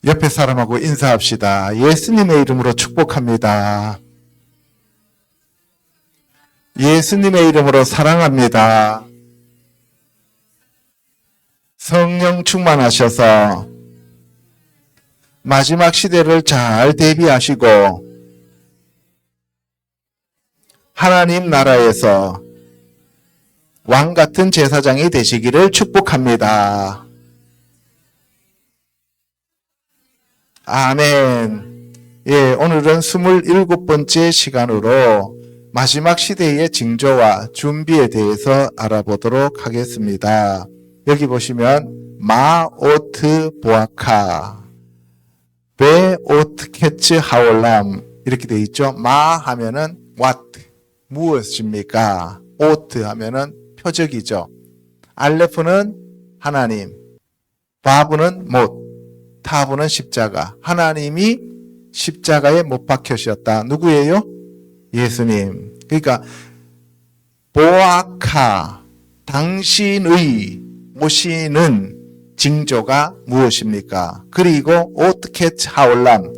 옆에 사람하고 인사합시다. 예수님의 이름으로 축복합니다. 예수님의 이름으로 사랑합니다. 성령 충만하셔서 마지막 시대를 잘 대비하시고 하나님 나라에서 왕 같은 제사장이 되시기를 축복합니다. 아멘. 예, 오늘은 27번째 시간으로 마지막 시대의 징조와 준비에 대해서 알아보도록 하겠습니다. 여기 보시면 마오트 보아카, 베오트 캐츠 하올람 이렇게 되어 있죠. 마 하면은 what, 무엇입니까? 오트 하면은 표적이죠. 알레프는 하나님, 바브는 못, 타브는 십자가. 하나님이 십자가에 못 박혀셨다. 누구예요? 예수님. 그러니까 보아카, 당신의 오시는 징조가 무엇입니까? 그리고 오트캐치 하올람,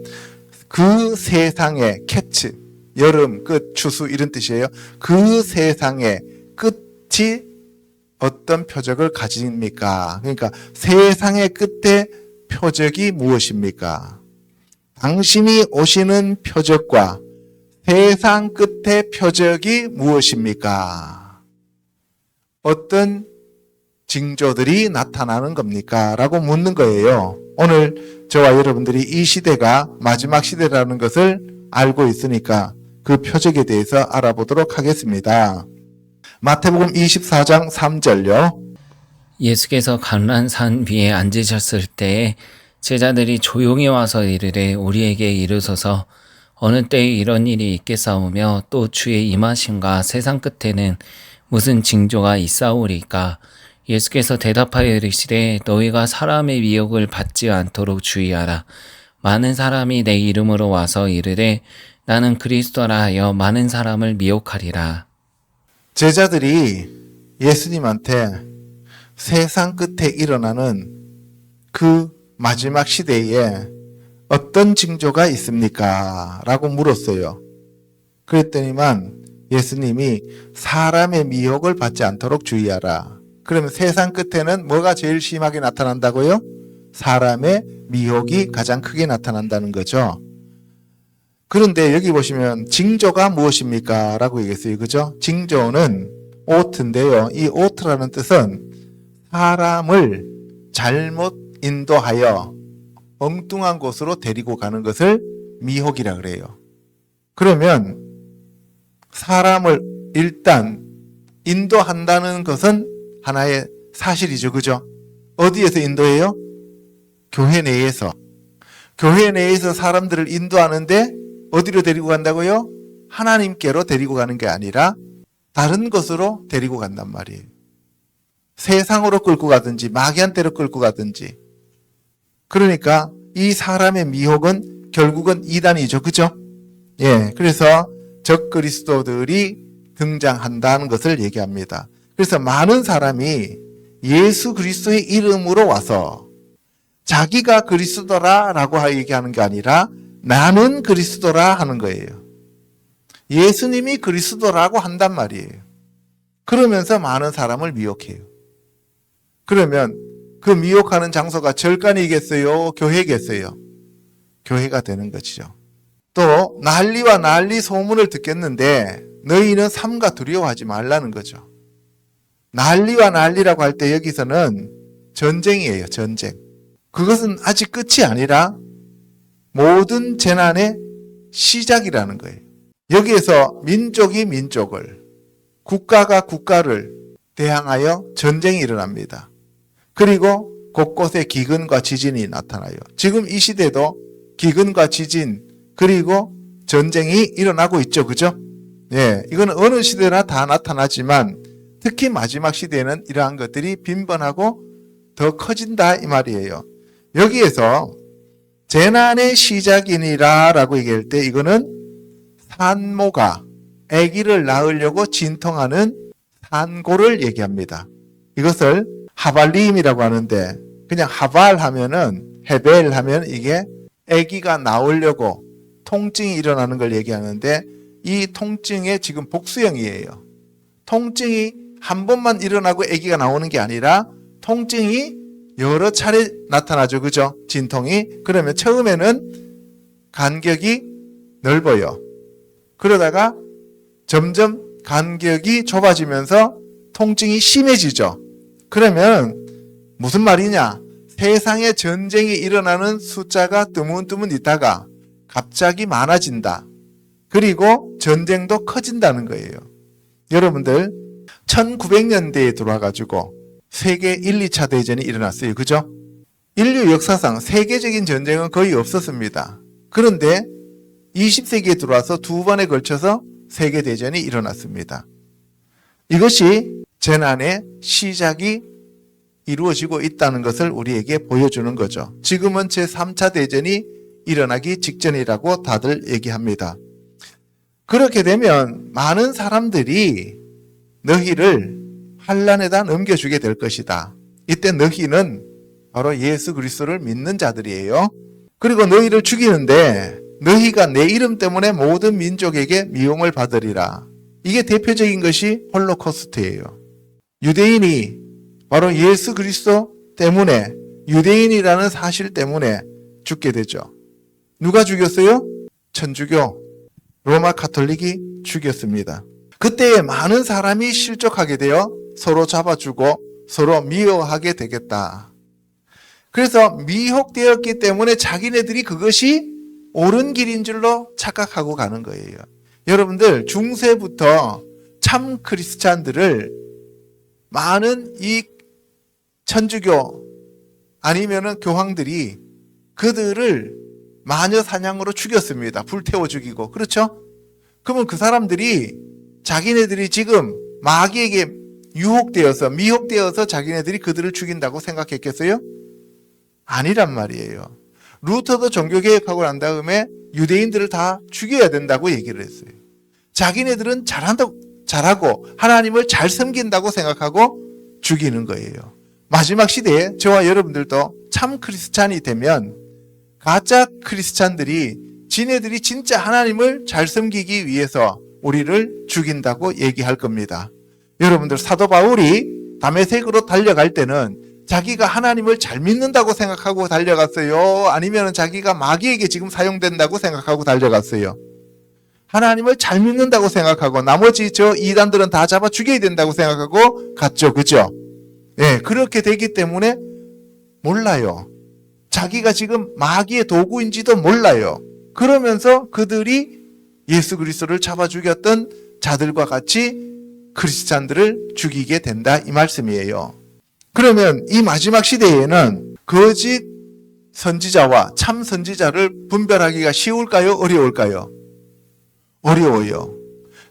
그 세상의 캐치, 여름, 끝, 추수 이런 뜻이에요. 그 세상의 끝이 어떤 표적을 가집니까? 그러니까 세상의 끝에 표적이 무엇입니까? 당신이 오시는 표적과 세상 끝의 표적이 무엇입니까? 어떤 징조들이 나타나는 겁니까? 라고 묻는 거예요. 오늘 저와 여러분들이 이 시대가 마지막 시대라는 것을 알고 있으니까 그 표적에 대해서 알아보도록 하겠습니다. 마태복음 24장 3절요. 예수께서 감람산 위에 앉으셨을 때에 제자들이 조용히 와서 이르되 우리에게 이르소서 어느 때에 이런 일이 있겠사오며 또 주의 임하심과 세상 끝에는 무슨 징조가 있사오리까? 예수께서 대답하여 이르시되 너희가 사람의 미혹을 받지 않도록 주의하라. 많은 사람이 내 이름으로 와서 이르되 나는 그리스도라 하여 많은 사람을 미혹하리라. 제자들이 예수님한테 세상 끝에 일어나는 그 마지막 시대에 어떤 징조가 있습니까? 라고 물었어요. 그랬더니만 예수님이 사람의 미혹을 받지 않도록 주의하라. 그러면 세상 끝에는 뭐가 제일 심하게 나타난다고요? 사람의 미혹이 가장 크게 나타난다는 거죠. 그런데 여기 보시면 징조가 무엇입니까? 라고 얘기했어요. 그죠? 징조는 오트인데요. 이 오트라는 뜻은 사람을 잘못 인도하여 엉뚱한 곳으로 데리고 가는 것을 미혹이라 그래요. 그러면 사람을 일단 인도한다는 것은 하나의 사실이죠. 그죠? 어디에서 인도해요? 교회 내에서. 교회 내에서 사람들을 인도하는데 어디로 데리고 간다고요? 하나님께로 데리고 가는 게 아니라 다른 곳으로 데리고 간단 말이에요. 세상으로 끌고 가든지 마귀한테로 끌고 가든지. 그러니까 이 사람의 미혹은 결국은 이단이죠. 그죠? 예, 그래서 적그리스도들이 등장한다는 것을 얘기합니다. 그래서 많은 사람이 예수 그리스도의 이름으로 와서 자기가 그리스도라라고 얘기하는 게 아니라 나는 그리스도라 하는 거예요. 예수님이 그리스도라고 한단 말이에요. 그러면서 많은 사람을 미혹해요. 그러면 그 미혹하는 장소가 절간이겠어요? 교회겠어요? 교회가 되는 것이죠. 또 난리와 난리 소문을 듣겠는데 너희는 삼가 두려워하지 말라는 거죠. 난리와 난리라고 할 때 여기서는 전쟁이에요. 전쟁. 그것은 아직 끝이 아니라 모든 재난의 시작이라는 거예요. 여기에서 민족이 민족을, 국가가 국가를 대항하여 전쟁이 일어납니다. 그리고 곳곳에 기근과 지진이 나타나요. 지금 이 시대도 기근과 지진 그리고 전쟁이 일어나고 있죠. 그죠? 예, 이건 어느 시대나 다 나타나지만 특히 마지막 시대에는 이러한 것들이 빈번하고 더 커진다 이 말이에요. 여기에서 재난의 시작이니라 라고 얘기할 때 이거는 산모가 아기를 낳으려고 진통하는 산고를 얘기합니다. 이것을 하발림이라고 하는데 그냥 하발 하면은 헤벨 하면 이게 아기가 나오려고 통증이 일어나는 걸 얘기하는데 이 통증의 지금 복수형이에요. 통증이 한 번만 일어나고 아기가 나오는 게 아니라 통증이 여러 차례 나타나죠. 그죠? 진통이. 그러면 처음에는 간격이 넓어요. 그러다가 점점 간격이 좁아지면서 통증이 심해지죠. 그러면 무슨 말이냐? 세상에 전쟁이 일어나는 숫자가 뜨문뜨문 있다가 갑자기 많아진다. 그리고 전쟁도 커진다는 거예요. 여러분들 1900년대에 들어와가지고 세계 1, 2차 대전이 일어났어요. 그죠? 인류 역사상 세계적인 전쟁은 거의 없었습니다. 그런데 20세기에 들어와서 두 번에 걸쳐서 세계대전이 일어났습니다. 이것이 재난의 시작이 이루어지고 있다는 것을 우리에게 보여주는 거죠. 지금은 제3차 대전이 일어나기 직전이라고 다들 얘기합니다. 그렇게 되면 많은 사람들이 너희를 환난에다 넘겨주게 될 것이다. 이때 너희는 바로 예수 그리스도를 믿는 자들이에요. 그리고 너희를 죽이는데 너희가 내 이름 때문에 모든 민족에게 미움을 받으리라. 이게 대표적인 것이 홀로코스트예요. 유대인이 바로 예수 그리스도 때문에 유대인이라는 사실 때문에 죽게 되죠. 누가 죽였어요? 천주교 로마 카톨릭이 죽였습니다. 그때 많은 사람이 실족하게 되어 서로 잡아주고 서로 미워하게 되겠다. 그래서 미혹되었기 때문에 자기네들이 그것이 옳은 길인 줄로 착각하고 가는 거예요. 여러분들 중세부터 참 크리스찬들을 많은 이 천주교 아니면은 교황들이 그들을 마녀 사냥으로 죽였습니다. 불태워 죽이고. 그렇죠? 그러면 그 사람들이 자기네들이 지금 마귀에게 유혹되어서 미혹되어서 자기네들이 그들을 죽인다고 생각했겠어요? 아니란 말이에요. 루터도 종교개혁하고 난 다음에 유대인들을 다 죽여야 된다고 얘기를 했어요. 자기네들은 잘하고 하나님을 잘 섬긴다고 생각하고 죽이는 거예요. 마지막 시대에 저와 여러분들도 참 크리스찬이 되면 가짜 크리스찬들이 지네들이 진짜 하나님을 잘 섬기기 위해서 우리를 죽인다고 얘기할 겁니다. 여러분들 사도 바울이 다메섹으로 달려갈 때는 자기가 하나님을 잘 믿는다고 생각하고 달려갔어요? 아니면 자기가 마귀에게 지금 사용된다고 생각하고 달려갔어요? 하나님을 잘 믿는다고 생각하고 나머지 저 이단들은 다 잡아 죽여야 된다고 생각하고 갔죠. 그죠? 예, 그렇게 되기 때문에 몰라요. 자기가 지금 마귀의 도구인지도 몰라요. 그러면서 그들이 예수 그리스도를 잡아 죽였던 자들과 같이 크리스찬들을 죽이게 된다 이 말씀이에요. 그러면 이 마지막 시대에는 거짓 선지자와 참 선지자를 분별하기가 쉬울까요? 어려울까요? 어려워요.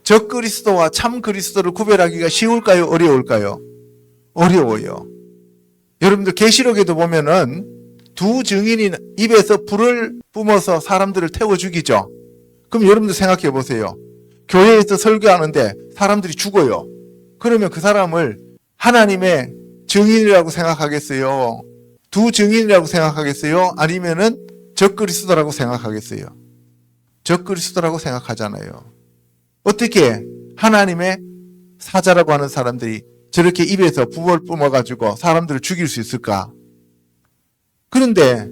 적 그리스도와 참 그리스도를 구별하기가 쉬울까요? 어려울까요? 어려워요. 여러분들 계시록에도 보면은 두 증인이 입에서 불을 뿜어서 사람들을 태워 죽이죠. 그럼 여러분들 생각해 보세요. 교회에서 설교하는데 사람들이 죽어요. 그러면 그 사람을 하나님의 증인이라고 생각하겠어요? 두 증인이라고 생각하겠어요? 아니면은 적그리스도라고 생각하겠어요? 적그리스도라고 생각하잖아요. 어떻게 하나님의 사자라고 하는 사람들이 저렇게 입에서 불을 뿜어가지고 사람들을 죽일 수 있을까? 그런데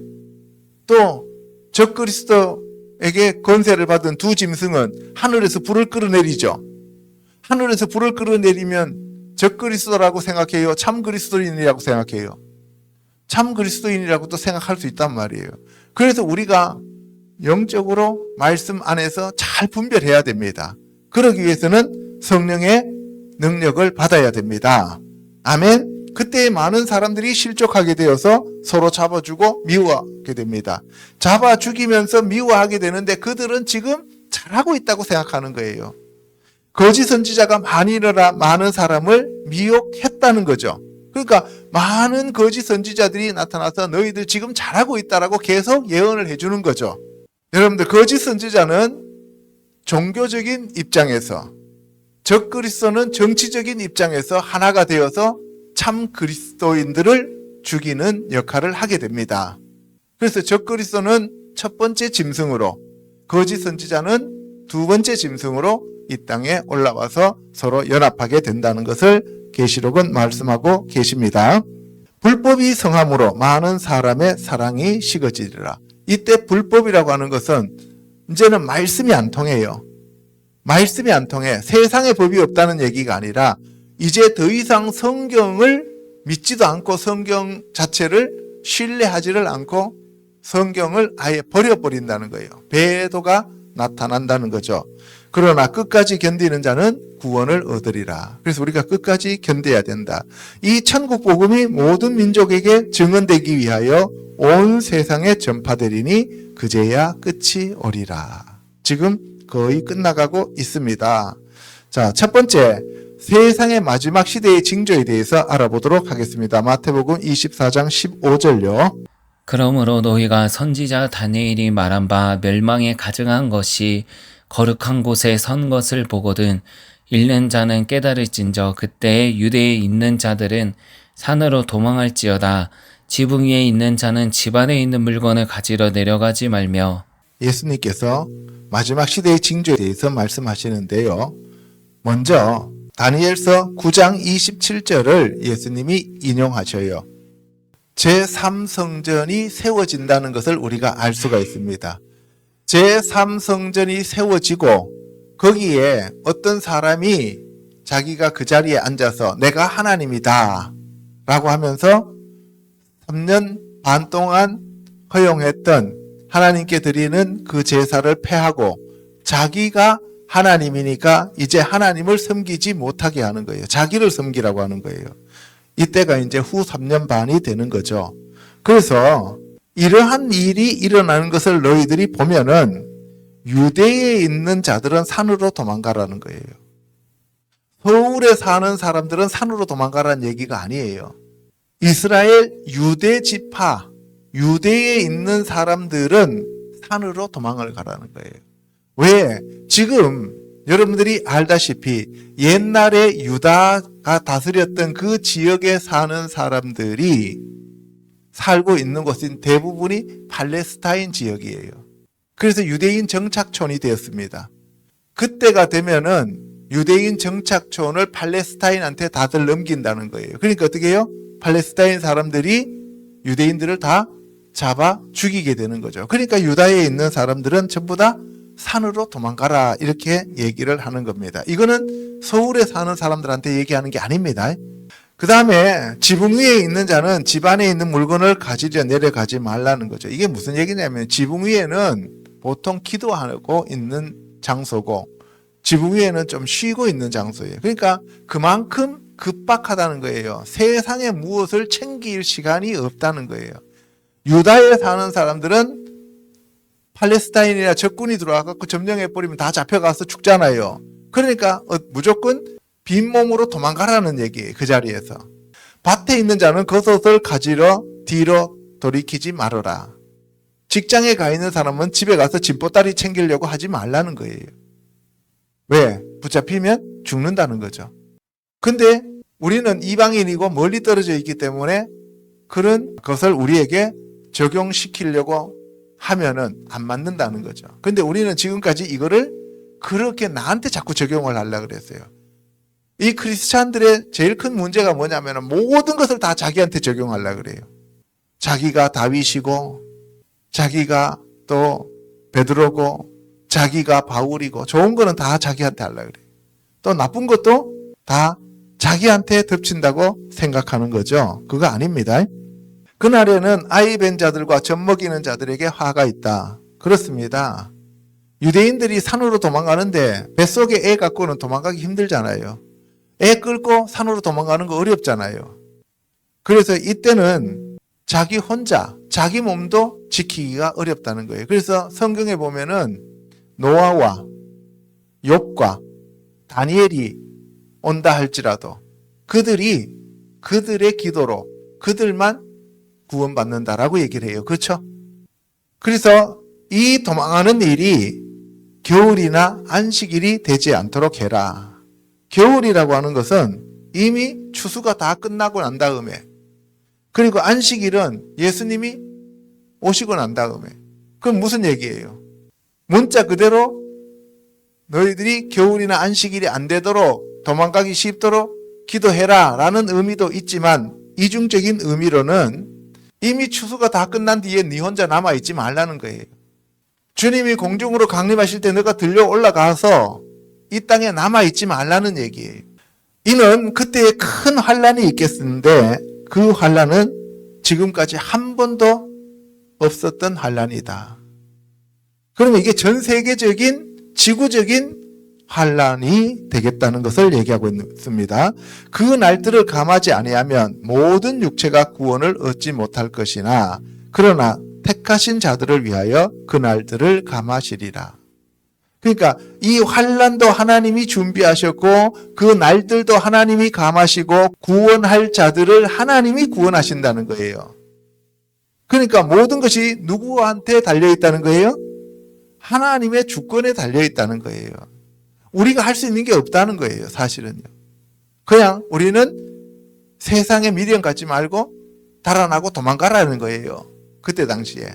또 적그리스도에게 권세를 받은 두 짐승은 하늘에서 불을 끌어내리죠. 하늘에서 불을 끌어내리면 적그리스도라고 생각해요? 참 그리스도인이라고 생각해요? 참 그리스도인이라고도 생각할 수 있단 말이에요. 그래서 우리가 영적으로 말씀 안에서 잘 분별해야 됩니다. 그러기 위해서는 성령의 능력을 받아야 됩니다. 아멘. 그때 많은 사람들이 실족하게 되어서 서로 잡아주고 미워하게 됩니다. 잡아 죽이면서 미워하게 되는데 그들은 지금 잘하고 있다고 생각하는 거예요. 거짓 선지자가 많이 일어나 많은 사람을 미혹했다는 거죠. 그러니까 많은 거짓 선지자들이 나타나서 너희들 지금 잘하고 있다라고 계속 예언을 해주는 거죠. 여러분들 거짓 선지자는 종교적인 입장에서 적그리스도는 정치적인 입장에서 하나가 되어서 참 그리스도인들을 죽이는 역할을 하게 됩니다. 그래서 적그리스도는 첫 번째 짐승으로, 거짓 선지자는 두 번째 짐승으로 이 땅에 올라와서 서로 연합하게 된다는 것을 계시록은 말씀하고 계십니다. 불법이 성함으로 많은 사람의 사랑이 식어지리라. 이때 불법이라고 하는 것은 이제는 말씀이 안 통해요. 말씀이 안 통해. 세상에 법이 없다는 얘기가 아니라 이제 더 이상 성경을 믿지도 않고 성경 자체를 신뢰하지를 않고 성경을 아예 버려버린다는 거예요. 배도가 나타난다는 거죠. 그러나 끝까지 견디는 자는 구원을 얻으리라. 그래서 우리가 끝까지 견뎌야 된다. 이 천국 복음이 모든 민족에게 증언되기 위하여 온 세상에 전파되리니 그제야 끝이 오리라. 지금 거의 끝나가고 있습니다. 자, 첫 번째, 세상의 마지막 시대의 징조에 대해서 알아보도록 하겠습니다. 마태복음 24장 15절요. 그러므로 너희가 선지자 다니엘이 말한 바 멸망에 가증한 것이 거룩한 곳에 선 것을 보거든 읽는 자는 깨달을진저 그때에 유대에 있는 자들은 산으로 도망할지어다. 지붕 위에 있는 자는 집 안에 있는 물건을 가지러 내려가지 말며. 예수님께서 마지막 시대의 징조에 대해서 말씀하시는데요. 먼저 다니엘서 9장 27절을 예수님이 인용하셔요. 제3성전이 세워진다는 것을 우리가 알 수가 있습니다. 제3성전이 세워지고 거기에 어떤 사람이 자기가 그 자리에 앉아서 내가 하나님이다 라고 하면서 3년 반 동안 허용했던 하나님께 드리는 그 제사를 폐하고 자기가 하나님이니까 이제 하나님을 섬기지 못하게 하는 거예요. 자기를 섬기라고 하는 거예요. 이때가 이제 후 3년 반이 되는 거죠. 그래서 이러한 일이 일어나는 것을 너희들이 보면은 유대에 있는 자들은 산으로 도망가라는 거예요. 서울에 사는 사람들은 산으로 도망가라는 얘기가 아니에요. 이스라엘 유대 지파, 유대에 있는 사람들은 산으로 도망을 가라는 거예요. 왜? 지금 여러분들이 알다시피 옛날에 유다가 다스렸던 그 지역에 사는 사람들이 살고 있는 곳인 대부분이 팔레스타인 지역이에요. 그래서 유대인 정착촌이 되었습니다. 그때가 되면은 유대인 정착촌을 팔레스타인한테 다들 넘긴다는 거예요. 그러니까 어떻게 해요? 팔레스타인 사람들이 유대인들을 다 잡아 죽이게 되는 거죠. 그러니까 유다에 있는 사람들은 전부 다 산으로 도망가라 이렇게 얘기를 하는 겁니다. 이거는 서울에 사는 사람들한테 얘기하는 게 아닙니다. 그 다음에 지붕 위에 있는 자는 집 안에 있는 물건을 가지려 내려가지 말라는 거죠. 이게 무슨 얘기냐면 지붕 위에는 보통 기도하고 있는 장소고 지붕 위에는 좀 쉬고 있는 장소예요. 그러니까 그만큼 급박하다는 거예요. 세상에 무엇을 챙길 시간이 없다는 거예요. 유다에 사는 사람들은 팔레스타인이나 적군이 들어와서 점령해버리면 다 잡혀가서 죽잖아요. 그러니까 무조건 빈몸으로 도망가라는 얘기예요. 그 자리에서. 밭에 있는 자는 겉옷을 가지러 뒤로 돌이키지 말아라. 직장에 가 있는 사람은 집에 가서 짐보따리 챙기려고 하지 말라는 거예요. 왜? 붙잡히면 죽는다는 거죠. 근데 우리는 이방인이고 멀리 떨어져 있기 때문에 그런 것을 우리에게 적용시키려고 하면은 안 맞는다는 거죠. 근데 우리는 지금까지 이거를 그렇게 나한테 자꾸 적용을 하려고 그랬어요. 이 크리스찬들의 제일 큰 문제가 뭐냐면 모든 것을 다 자기한테 적용하려고 그래요. 자기가 다윗이고 자기가 또 베드로고 자기가 바울이고 좋은 거는 다 자기한테 하려고 그래요. 또 나쁜 것도 다 자기한테 덮친다고 생각하는 거죠. 그거 아닙니다. 그날에는 아이 뵌 자들과 젖 먹이는 자들에게 화가 있다. 그렇습니다. 유대인들이 산으로 도망가는데 뱃속에 애 갖고는 도망가기 힘들잖아요. 애 끌고 산으로 도망가는 거 어렵잖아요. 그래서 이때는 자기 혼자 자기 몸도 지키기가 어렵다는 거예요. 그래서 성경에 보면은 노아와 욥과 다니엘이 온다 할지라도 그들의 기도로 그들만 구원받는다라고 얘기를 해요. 그렇죠? 그래서 이 도망하는 일이 겨울이나 안식일이 되지 않도록 해라. 겨울이라고 하는 것은 이미 추수가 다 끝나고 난 다음에, 그리고 안식일은 예수님이 오시고 난 다음에. 그럼 무슨 얘기예요? 문자 그대로 너희들이 겨울이나 안식일이 안 되도록 도망가기 쉽도록 기도해라 라는 의미도 있지만 이중적인 의미로는 이미 추수가 다 끝난 뒤에 네 혼자 남아있지 말라는 거예요. 주님이 공중으로 강림하실 때 너가 들려 올라가서 이 땅에 남아있지 말라는 얘기예요. 이는 그때에 큰 환란이 있겠는데 그 환란은 지금까지 한 번도 없었던 환란이다. 그러면 이게 전 세계적인 지구적인 환란이 되겠다는 것을 얘기하고 있습니다. 그 날들을 감하지 아니하면 모든 육체가 구원을 얻지 못할 것이나 그러나 택하신 자들을 위하여 그 날들을 감하시리라. 그러니까 이 환란도 하나님이 준비하셨고 그 날들도 하나님이 감하시고 구원할 자들을 하나님이 구원하신다는 거예요. 그러니까 모든 것이 누구한테 달려있다는 거예요? 하나님의 주권에 달려있다는 거예요. 우리가 할 수 있는 게 없다는 거예요. 사실은요. 그냥 우리는 세상에 미련 갖지 말고 달아나고 도망가라는 거예요. 그때 당시에.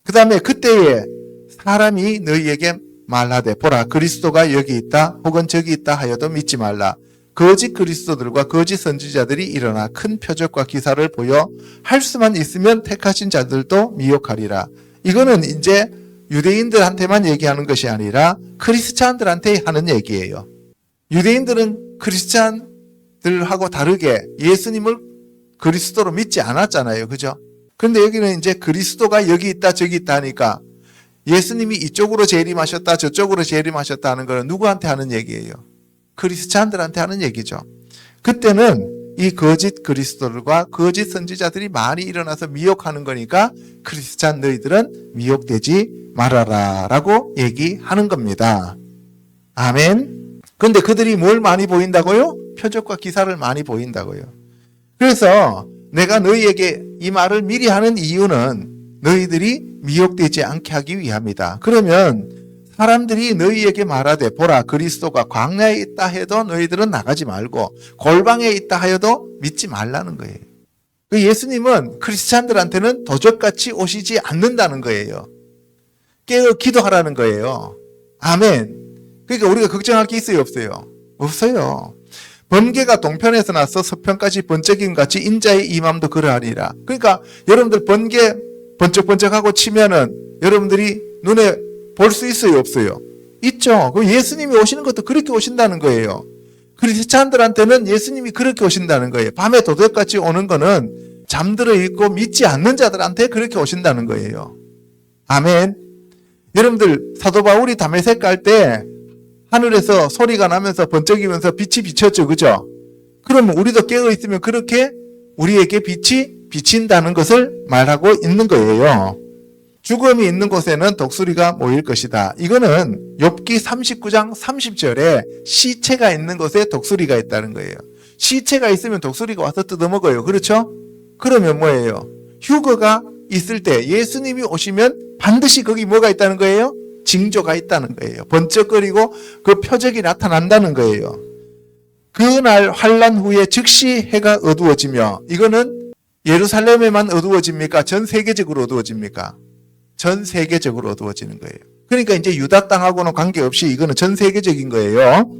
그 다음에 그때에 사람이 너희에게 말하되 보라 그리스도가 여기 있다 혹은 저기 있다 하여도 믿지 말라. 거짓 그리스도들과 거짓 선지자들이 일어나 큰 표적과 기사를 보여 할 수만 있으면 택하신 자들도 미혹하리라. 이거는 이제 유대인들한테만 얘기하는 것이 아니라 크리스찬들한테 하는 얘기예요. 유대인들은 크리스찬들하고 다르게 예수님을 그리스도로 믿지 않았잖아요. 그죠? 근데 여기는 이제 그리스도가 여기 있다 저기 있다 하니까 예수님이 이쪽으로 재림하셨다 저쪽으로 재림하셨다 하는 것은 누구한테 하는 얘기예요? 크리스찬들한테 하는 얘기죠. 그때는 이 거짓 그리스도들과 거짓 선지자들이 많이 일어나서 미혹하는 거니까 크리스찬 너희들은 미혹되지 말아라 라고 얘기하는 겁니다. 아멘. 그런데 그들이 뭘 많이 보인다고요? 표적과 기사를 많이 보인다고요. 그래서 내가 너희에게 이 말을 미리 하는 이유는 너희들이 미혹되지 않게 하기 위함이다. 그러면 사람들이 너희에게 말하되 보라 그리스도가 광야에 있다 해도 너희들은 나가지 말고 골방에 있다 하여도 믿지 말라는 거예요. 그 예수님은 크리스찬들한테는 도적같이 오시지 않는다는 거예요. 깨어 기도하라는 거예요. 아멘. 그러니까 우리가 걱정할 게 있어요 없어요? 없어요. 번개가 동편에서 나서 서편까지 번쩍임 같이 인자의 임함도 그러하리라. 그러니까 여러분들 번개 번쩍번쩍하고 치면은 여러분들이 눈에 볼 수 있어요 없어요? 있죠. 그 예수님이 오시는 것도 그렇게 오신다는 거예요. 크리스찬들한테는 예수님이 그렇게 오신다는 거예요. 밤에 도둑같이 오는 거는 잠들어 있고 믿지 않는 자들한테 그렇게 오신다는 거예요. 아멘. 여러분들 사도 바울이 다메섹 갈 때 하늘에서 소리가 나면서 번쩍이면서 빛이 비쳤죠. 그죠? 그러면 우리도 깨어 있으면 그렇게 우리에게 빛이 비친다는 것을 말하고 있는 거예요. 죽음이 있는 곳에는 독수리가 모일 것이다. 이거는 욥기 39장 30절에 시체가 있는 곳에 독수리가 있다는 거예요. 시체가 있으면 독수리가 와서 뜯어먹어요. 그렇죠? 그러면 뭐예요? 휴거가 있을 때 예수님이 오시면 반드시 거기 뭐가 있다는 거예요? 징조가 있다는 거예요. 번쩍거리고 그 표적이 나타난다는 거예요. 그날 환란 후에 즉시 해가 어두워지며 이거는 예루살렘에만 어두워집니까? 전 세계적으로 어두워집니까? 전 세계적으로 어두워지는 거예요. 그러니까 이제 유다 땅하고는 관계없이 이거는 전 세계적인 거예요.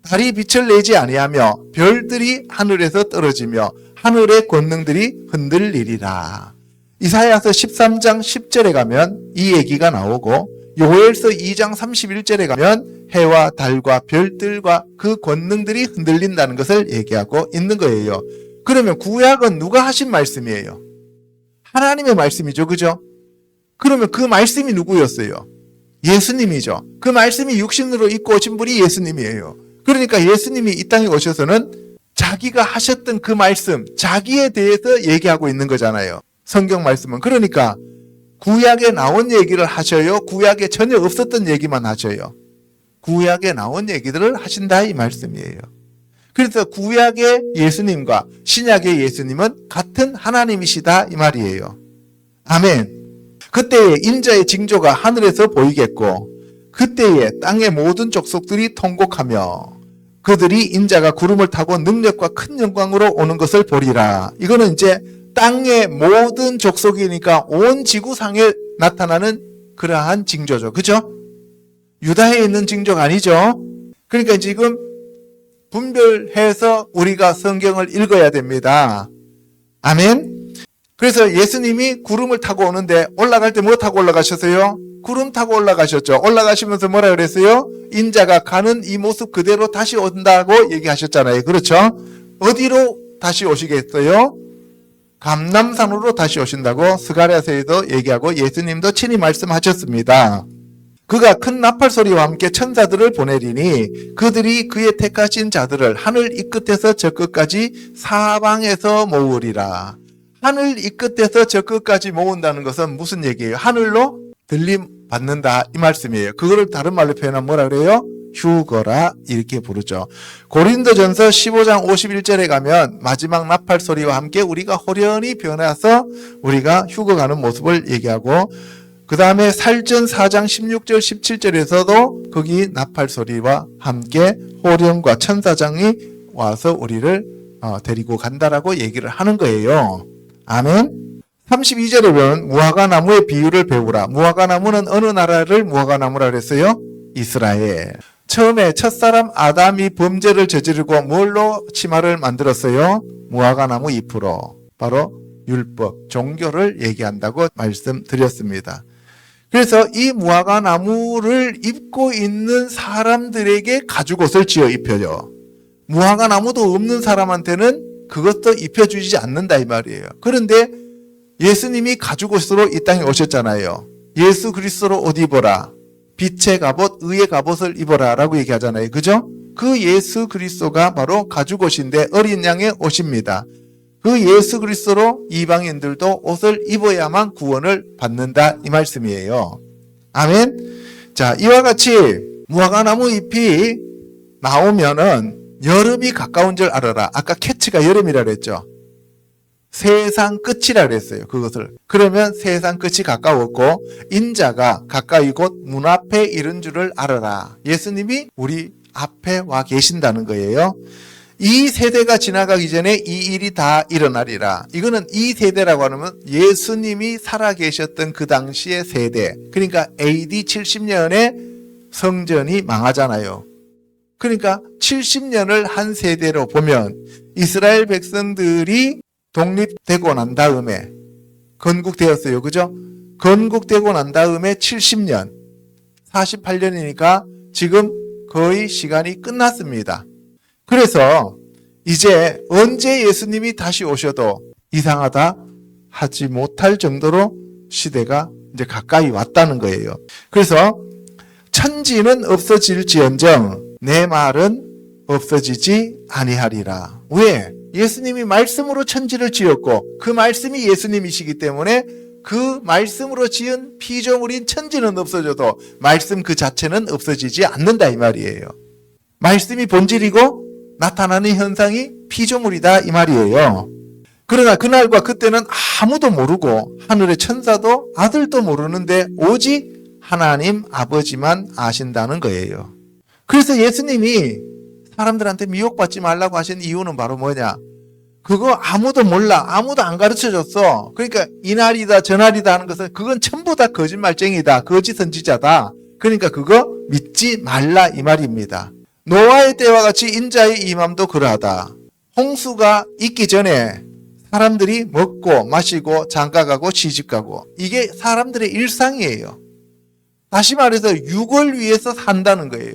달이 빛을 내지 아니하며 별들이 하늘에서 떨어지며 하늘의 권능들이 흔들리리라. 이사야서 13장 10절에 가면 이 얘기가 나오고 요엘서 2장 31절에 가면 해와 달과 별들과 그 권능들이 흔들린다는 것을 얘기하고 있는 거예요. 그러면 구약은 누가 하신 말씀이에요? 하나님의 말씀이죠. 그죠? 그러면 그 말씀이 누구였어요? 예수님이죠. 그 말씀이 육신으로 입고 오신 분이 예수님이에요. 그러니까 예수님이 이 땅에 오셔서는 자기가 하셨던 그 말씀, 자기에 대해서 얘기하고 있는 거잖아요. 성경 말씀은. 그러니까 구약에 나온 얘기를 하셔요? 구약에 전혀 없었던 얘기만 하셔요? 구약에 나온 얘기들을 하신다 이 말씀이에요. 그래서 구약의 예수님과 신약의 예수님은 같은 하나님이시다 이 말이에요. 아멘. 그때에 인자의 징조가 하늘에서 보이겠고 그때에 땅의 모든 족속들이 통곡하며 그들이 인자가 구름을 타고 능력과 큰 영광으로 오는 것을 보리라. 이거는 이제 땅의 모든 족속이니까 온 지구상에 나타나는 그러한 징조죠. 그죠? 유다에 있는 징조가 아니죠. 그러니까 지금 분별해서 우리가 성경을 읽어야 됩니다. 아멘. 그래서 예수님이 구름을 타고 오는데 올라갈 때 뭐 타고 올라가셨어요? 구름 타고 올라가셨죠. 올라가시면서 뭐라 그랬어요? 인자가 가는 이 모습 그대로 다시 온다고 얘기하셨잖아요. 그렇죠? 어디로 다시 오시겠어요? 감람산으로 다시 오신다고 스가랴서에도 얘기하고 예수님도 친히 말씀하셨습니다. 그가 큰 나팔 소리와 함께 천사들을 보내리니 그들이 그의 택하신 자들을 하늘 이 끝에서 저 끝까지 사방에서 모으리라. 하늘 이 끝에서 저 끝까지 모은다는 것은 무슨 얘기예요? 하늘로 들림 받는다 이 말씀이에요. 그거를 다른 말로 표현하면 뭐라 그래요? 휴거라 이렇게 부르죠. 고린도전서 15장 51절에 가면 마지막 나팔 소리와 함께 우리가 호련히 변해서 우리가 휴거 가는 모습을 얘기하고 그 다음에 살전 4장 16절 17절에서도 거기 나팔 소리와 함께 호련과 천사장이 와서 우리를 데리고 간다라고 얘기를 하는 거예요. 아멘. 32절에 보면 무화과나무의 비유를 배우라. 무화과나무는 어느 나라를 무화과나무라 그랬어요? 이스라엘. 처음에 첫사람 아담이 범죄를 저지르고 뭘로 치마를 만들었어요? 무화과나무 잎으로. 바로 율법, 종교를 얘기한다고 말씀드렸습니다. 그래서 이 무화과나무를 입고 있는 사람들에게 가죽옷을 지어 입혀요. 무화과나무도 없는 사람한테는 그것도 입혀주지 않는다 이 말이에요. 그런데 예수님이 가죽옷으로 이 땅에 오셨잖아요. 예수 그리스도로 옷 입어라. 빛의 갑옷, 의의 갑옷을 입어라 라고 얘기하잖아요. 그죠? 그 예수 그리스도가 바로 가죽옷인데 어린 양의 옷입니다. 그 예수 그리스도로 이방인들도 옷을 입어야만 구원을 받는다 이 말씀이에요. 아멘. 자, 이와 같이 무화과나무 잎이 나오면은 여름이 가까운 줄 알아라. 아까 캐치가 여름이라 그랬죠. 세상 끝이라 그랬어요. 그것을. 그러면 세상 끝이 가까웠고 인자가 가까이 곧 문 앞에 이른 줄을 알아라. 예수님이 우리 앞에 와 계신다는 거예요. 이 세대가 지나가기 전에 이 일이 다 일어나리라. 이거는 이 세대라고 하면 예수님이 살아계셨던 그 당시의 세대. 그러니까 AD 70년에 성전이 망하잖아요. 그러니까 70년을 한 세대로 보면 이스라엘 백성들이 독립되고 난 다음에 건국되었어요. 그죠? 건국되고 난 다음에 70년, 48년이니까 지금 거의 시간이 끝났습니다. 그래서 이제 언제 예수님이 다시 오셔도 이상하다 하지 못할 정도로 시대가 이제 가까이 왔다는 거예요. 그래서 천지는 없어질지언정 내 말은 없어지지 아니하리라. 왜? 예수님이 말씀으로 천지를 지었고 그 말씀이 예수님이시기 때문에 그 말씀으로 지은 피조물인 천지는 없어져도 말씀 그 자체는 없어지지 않는다 이 말이에요. 말씀이 본질이고 나타나는 현상이 피조물이다 이 말이에요. 그러나 그날과 그때는 아무도 모르고 하늘의 천사도 아들도 모르는데 오직 하나님 아버지만 아신다는 거예요. 그래서 예수님이 사람들한테 미혹받지 말라고 하신 이유는 바로 뭐냐? 그거 아무도 몰라. 아무도 안 가르쳐줬어. 그러니까 이날이다 저날이다 하는 것은 그건 전부 다 거짓말쟁이다. 거짓 선지자다. 그러니까 그거 믿지 말라 이 말입니다. 노아의 때와 같이 인자의 임함도 그러하다. 홍수가 있기 전에 사람들이 먹고 마시고 장가가고 시집가고 이게 사람들의 일상이에요. 다시 말해서 육을 위해서 산다는 거예요.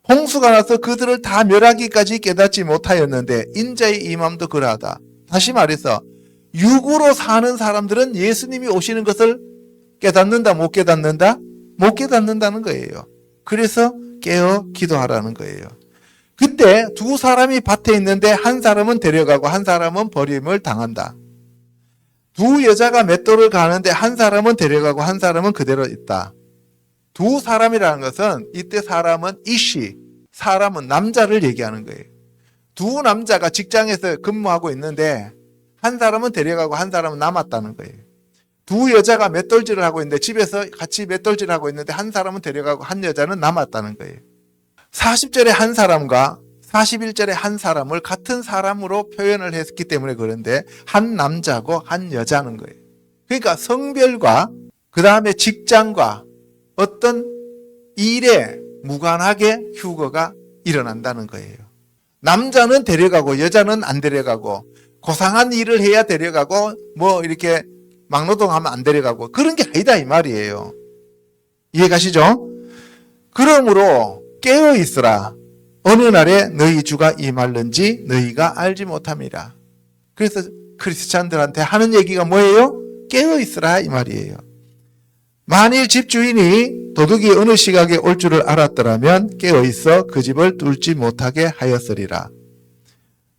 홍수가 나서 그들을 다 멸하기까지 깨닫지 못하였는데 인자의 임함도 그러하다. 다시 말해서 육으로 사는 사람들은 예수님이 오시는 것을 깨닫는다 못 깨닫는다? 못 깨닫는다는 거예요. 그래서 깨어 기도하라는 거예요. 그때 두 사람이 밭에 있는데 한 사람은 데려가고 한 사람은 버림을 당한다. 두 여자가 맷돌을 가는데 한 사람은 데려가고 한 사람은 그대로 있다. 두 사람이라는 것은 이때 사람은 이시, 사람은 남자를 얘기하는 거예요. 두 남자가 직장에서 근무하고 있는데 한 사람은 데려가고 한 사람은 남았다는 거예요. 두 여자가 맷돌질을 하고 있는데 집에서 같이 맷돌질을 하고 있는데 한 사람은 데려가고 한 여자는 남았다는 거예요. 40절에 한 사람과 41절에 한 사람을 같은 사람으로 표현을 했기 때문에 그런데 한 남자고 한 여자는 거예요. 그러니까 성별과 그 다음에 직장과 어떤 일에 무관하게 휴거가 일어난다는 거예요. 남자는 데려가고 여자는 안 데려가고 고상한 일을 해야 데려가고 뭐 이렇게 막노동하면 안 데려가고 그런 게 아니다 이 말이에요. 이해가시죠? 그러므로 깨어 있으라. 어느 날에 너희 주가 임할는지 너희가 알지 못함이라. 그래서 크리스찬들한테 하는 얘기가 뭐예요? 깨어 있으라 이 말이에요. 만일 집주인이 도둑이 어느 시각에 올 줄을 알았더라면 깨어 있어 그 집을 뚫지 못하게 하였으리라.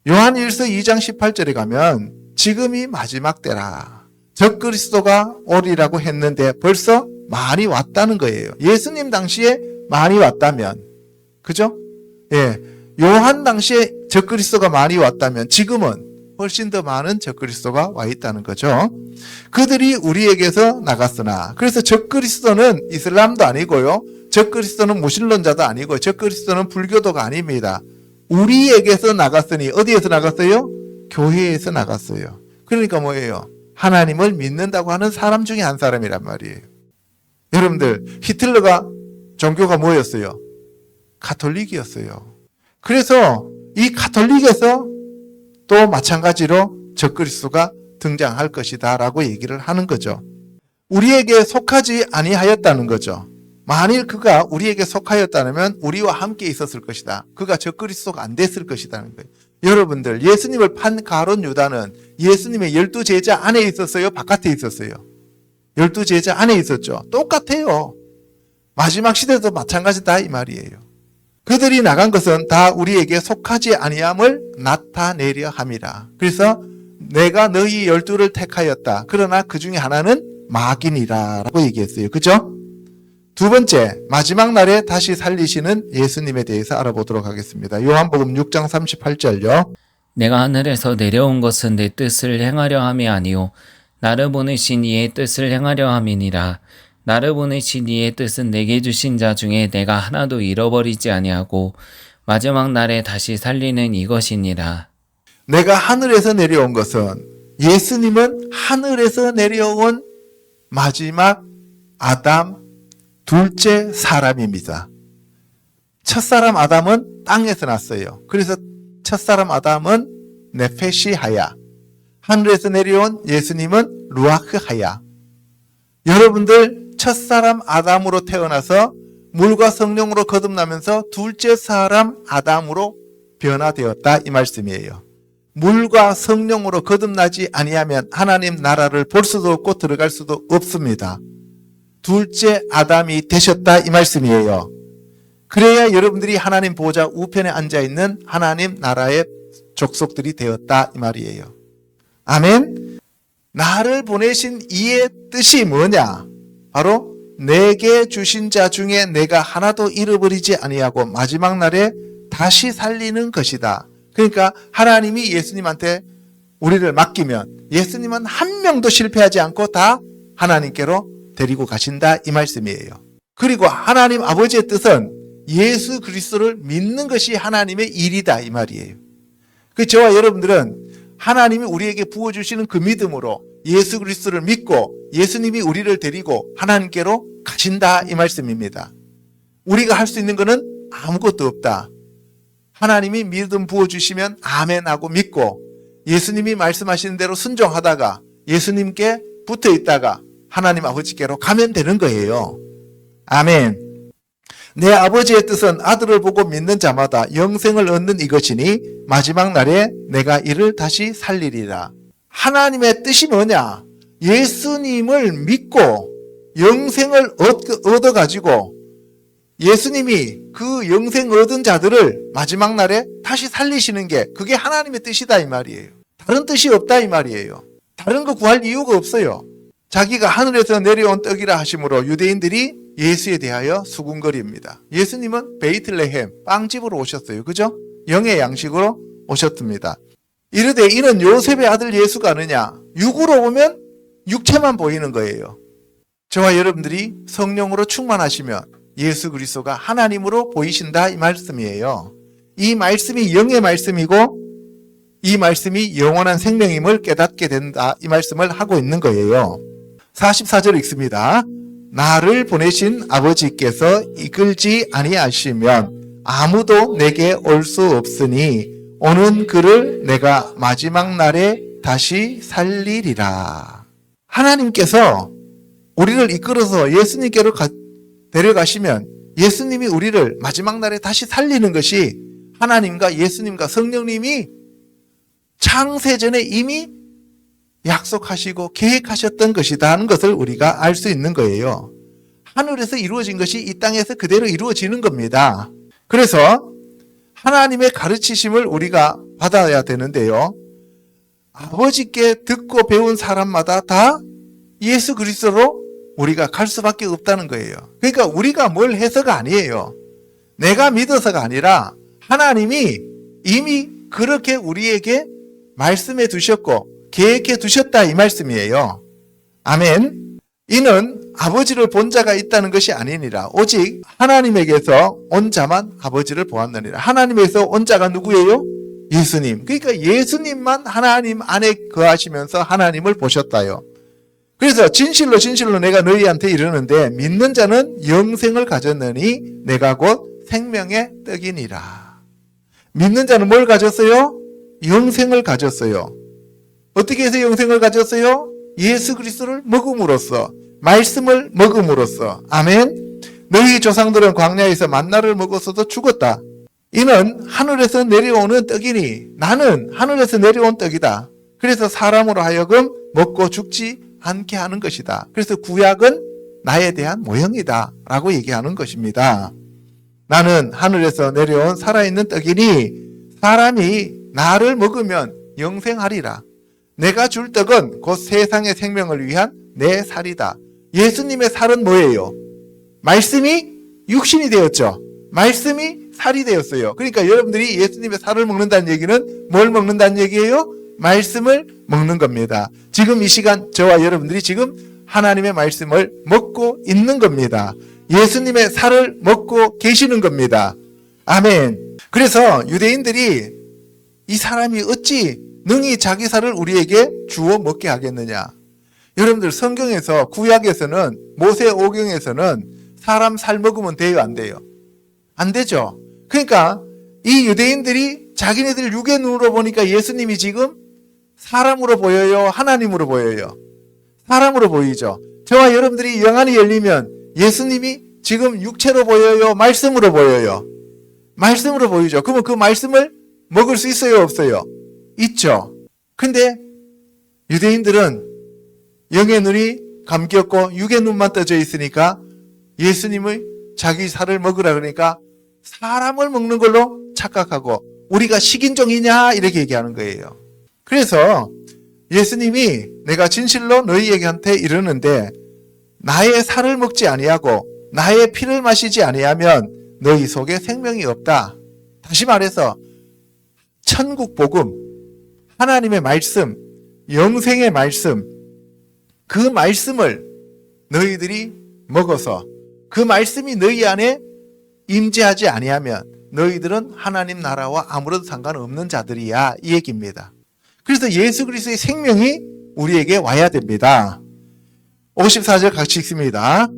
요한 1서 2장 18절에 가면 지금이 마지막 때라. 적그리스도가 오리라고 했는데 벌써 많이 왔다는 거예요. 예수님 당시에 많이 왔다면, 그죠? 예, 요한 당시에 적그리스도가 많이 왔다면 지금은 훨씬 더 많은 적그리스도가 와 있다는 거죠. 그들이 우리에게서 나갔으나, 그래서 적그리스도는 이슬람도 아니고요, 적그리스도는 무신론자도 아니고 적그리스도는 불교도가 아닙니다. 우리에게서 나갔으니 어디에서 나갔어요? 교회에서 나갔어요. 그러니까 뭐예요? 하나님을 믿는다고 하는 사람 중에 한 사람이란 말이에요. 여러분들, 히틀러가 종교가 뭐였어요? 가톨릭이었어요. 그래서 이 가톨릭에서 또 마찬가지로 적그리스도가 등장할 것이다 라고 얘기를 하는 거죠. 우리에게 속하지 아니하였다는 거죠. 만일 그가 우리에게 속하였다면 우리와 함께 있었을 것이다. 그가 적그리스도가 안 됐을 것이라는 거예요. 여러분들, 예수님을 판 가룟 유다는 예수님의 12제자 안에 있었어요? 바깥에 있었어요? 12제자 안에 있었죠. 똑같아요. 마지막 시대도 마찬가지다 이 말이에요. 그들이 나간 것은 다 우리에게 속하지 아니함을 나타내려 함이라. 그래서 내가 너희 12를 택하였다. 그러나 그 중에 하나는 마귀니라 라고 얘기했어요. 그죠? 두 번째, 마지막 날에 다시 살리시는 예수님에 대해서 알아보도록 하겠습니다. 요한복음 6장 38절요. 내가 하늘에서 내려온 것은 내 뜻을 행하려 함이 아니요 나를 보내신 이의 뜻을 행하려 함이니라. 나를 보내신 이의 뜻은 내게 주신 자 중에 내가 하나도 잃어버리지 아니하고 마지막 날에 다시 살리는 이것이니라. 내가 하늘에서 내려온 것은, 예수님은 하늘에서 내려온 마지막 아담 둘째 사람입니다. 첫사람 아담은 땅에서 났어요. 그래서 첫사람 아담은 네페시 하야. 하늘에서 내려온 예수님은 루아크 하야. 여러분들, 첫사람 아담으로 태어나서 물과 성령으로 거듭나면서 둘째 사람 아담으로 변화되었다 이 말씀이에요. 물과 성령으로 거듭나지 아니하면 하나님 나라를 볼 수도 없고 들어갈 수도 없습니다. 둘째 아담이 되셨다 이 말씀이에요. 그래야 여러분들이 하나님 보좌 우편에 앉아있는 하나님 나라의 족속들이 되었다 이 말이에요. 아멘. 나를 보내신 이의 뜻이 뭐냐? 바로 내게 주신 자 중에 내가 하나도 잃어버리지 아니하고 마지막 날에 다시 살리는 것이다. 그러니까 하나님이 예수님한테 우리를 맡기면 예수님은 한 명도 실패하지 않고 다 하나님께로 데리고 가신다 이 말씀이에요. 그리고 하나님 아버지의 뜻은 예수 그리스도를 믿는 것이 하나님의 일이다 이 말이에요. 그 저와 여러분들은 하나님이 우리에게 부어주시는 그 믿음으로 예수 그리스도를 믿고 예수님이 우리를 데리고 하나님께로 가신다 이 말씀입니다. 우리가 할 수 있는 것은 아무것도 없다. 하나님이 믿음 부어주시면 아멘하고 믿고 예수님이 말씀하시는 대로 순종하다가 예수님께 붙어 있다가 하나님 아버지께로 가면 되는 거예요. 아멘. 내 아버지의 뜻은 아들을 보고 믿는 자마다 영생을 얻는 이것이니 마지막 날에 내가 이를 다시 살리리라. 하나님의 뜻이 뭐냐? 예수님을 믿고 영생을 얻어가지고 예수님이 그 영생 얻은 자들을 마지막 날에 다시 살리시는 게 그게 하나님의 뜻이다 이 말이에요. 다른 뜻이 없다 이 말이에요. 다른 거 구할 이유가 없어요. 자기가 하늘에서 내려온 떡이라 하심으로 유대인들이 예수에 대하여 수군거립니다. 예수님은 베이틀레헴 빵집으로 오셨어요. 그죠? 영의 양식으로 오셨습니다. 이르되 이는 요셉의 아들 예수가 아느냐? 육으로 보면 육체만 보이는 거예요. 저와 여러분들이 성령으로 충만하시면 예수 그리스도가 하나님으로 보이신다 이 말씀이에요. 이 말씀이 영의 말씀이고 이 말씀이 영원한 생명임을 깨닫게 된다. 이 말씀을 하고 있는 거예요. 44절 읽습니다. 나를 보내신 아버지께서 이끌지 아니하시면 아무도 내게 올 수 없으니 오는 그를 내가 마지막 날에 다시 살리리라. 하나님께서 우리를 이끌어서 예수님께로 데려가시면 예수님이 우리를 마지막 날에 다시 살리는 것이 하나님과 예수님과 성령님이 창세전에 이미 약속하시고 계획하셨던 것이다 하는 것을 우리가 알 수 있는 거예요. 하늘에서 이루어진 것이 이 땅에서 그대로 이루어지는 겁니다. 그래서 하나님의 가르치심을 우리가 받아야 되는데요. 아버지께 듣고 배운 사람마다 다 예수 그리스도로 우리가 갈 수밖에 없다는 거예요. 그러니까 우리가 뭘 해서가 아니에요. 내가 믿어서가 아니라 하나님이 이미 그렇게 우리에게 말씀해 두셨고 계획해 두셨다 이 말씀이에요. 아멘. 이는 아버지를 본 자가 있다는 것이 아니니라. 오직 하나님에게서 온 자만 아버지를 보았느니라. 하나님에서 온 자가 누구예요? 예수님. 그러니까 예수님만 하나님 안에 거하시면서 하나님을 보셨다요. 그래서 진실로 진실로 내가 너희한테 이르는데 믿는 자는 영생을 가졌느니 내가 곧 생명의 떡이니라. 믿는 자는 뭘 가졌어요? 영생을 가졌어요. 어떻게 해서 영생을 가졌어요? 예수 그리스도를 먹음으로써, 말씀을 먹음으로써. 아멘. 너희 조상들은 광야에서 만나를 먹었어도 죽었다. 이는 하늘에서 내려오는 떡이니 나는 하늘에서 내려온 떡이다. 그래서 사람으로 하여금 먹고 죽지 않게 하는 것이다. 그래서 구약은 나에 대한 모형이다 라고 얘기하는 것입니다. 나는 하늘에서 내려온 살아있는 떡이니 사람이 나를 먹으면 영생하리라. 내가 줄 떡은 곧 세상의 생명을 위한 내 살이다. 예수님의 살은 뭐예요? 말씀이 육신이 되었죠. 말씀이 살이 되었어요. 그러니까 여러분들이 예수님의 살을 먹는다는 얘기는 뭘 먹는다는 얘기예요? 말씀을 먹는 겁니다. 지금 이 시간 저와 여러분들이 지금 하나님의 말씀을 먹고 있는 겁니다. 예수님의 살을 먹고 계시는 겁니다. 아멘. 그래서 유대인들이 이 사람이 어찌 능히 자기 살을 우리에게 주어 먹게 하겠느냐. 여러분들 성경에서 구약에서는 모세 오경에서는 사람 살 먹으면 돼요, 안 돼요? 안 되죠. 그러니까 이 유대인들이 자기네들 육의 눈으로 보니까 예수님이 지금 사람으로 보여요? 하나님으로 보여요? 사람으로 보이죠. 저와 여러분들이 영안이 열리면 예수님이 지금 육체로 보여요? 말씀으로 보여요? 말씀으로 보이죠. 그러면 그 말씀을 먹을 수 있어요? 없어요? 있죠. 근데 유대인들은 영의 눈이 감겼고 육의 눈만 떠져 있으니까 예수님의 자기 살을 먹으라 그러니까 사람을 먹는 걸로 착각하고 우리가 식인종이냐 이렇게 얘기하는 거예요. 그래서 예수님이 내가 진실로 너희에게한테 이르는데 나의 살을 먹지 아니하고 나의 피를 마시지 아니하면 너희 속에 생명이 없다. 다시 말해서 천국 복음, 하나님의 말씀, 영생의 말씀, 그 말씀을 너희들이 먹어서 그 말씀이 너희 안에 임재하지 아니하면 너희들은 하나님 나라와 아무런 상관없는 자들이야 이 얘기입니다. 그래서 예수 그리스도의 생명이 우리에게 와야 됩니다. 54절 같이 읽습니다.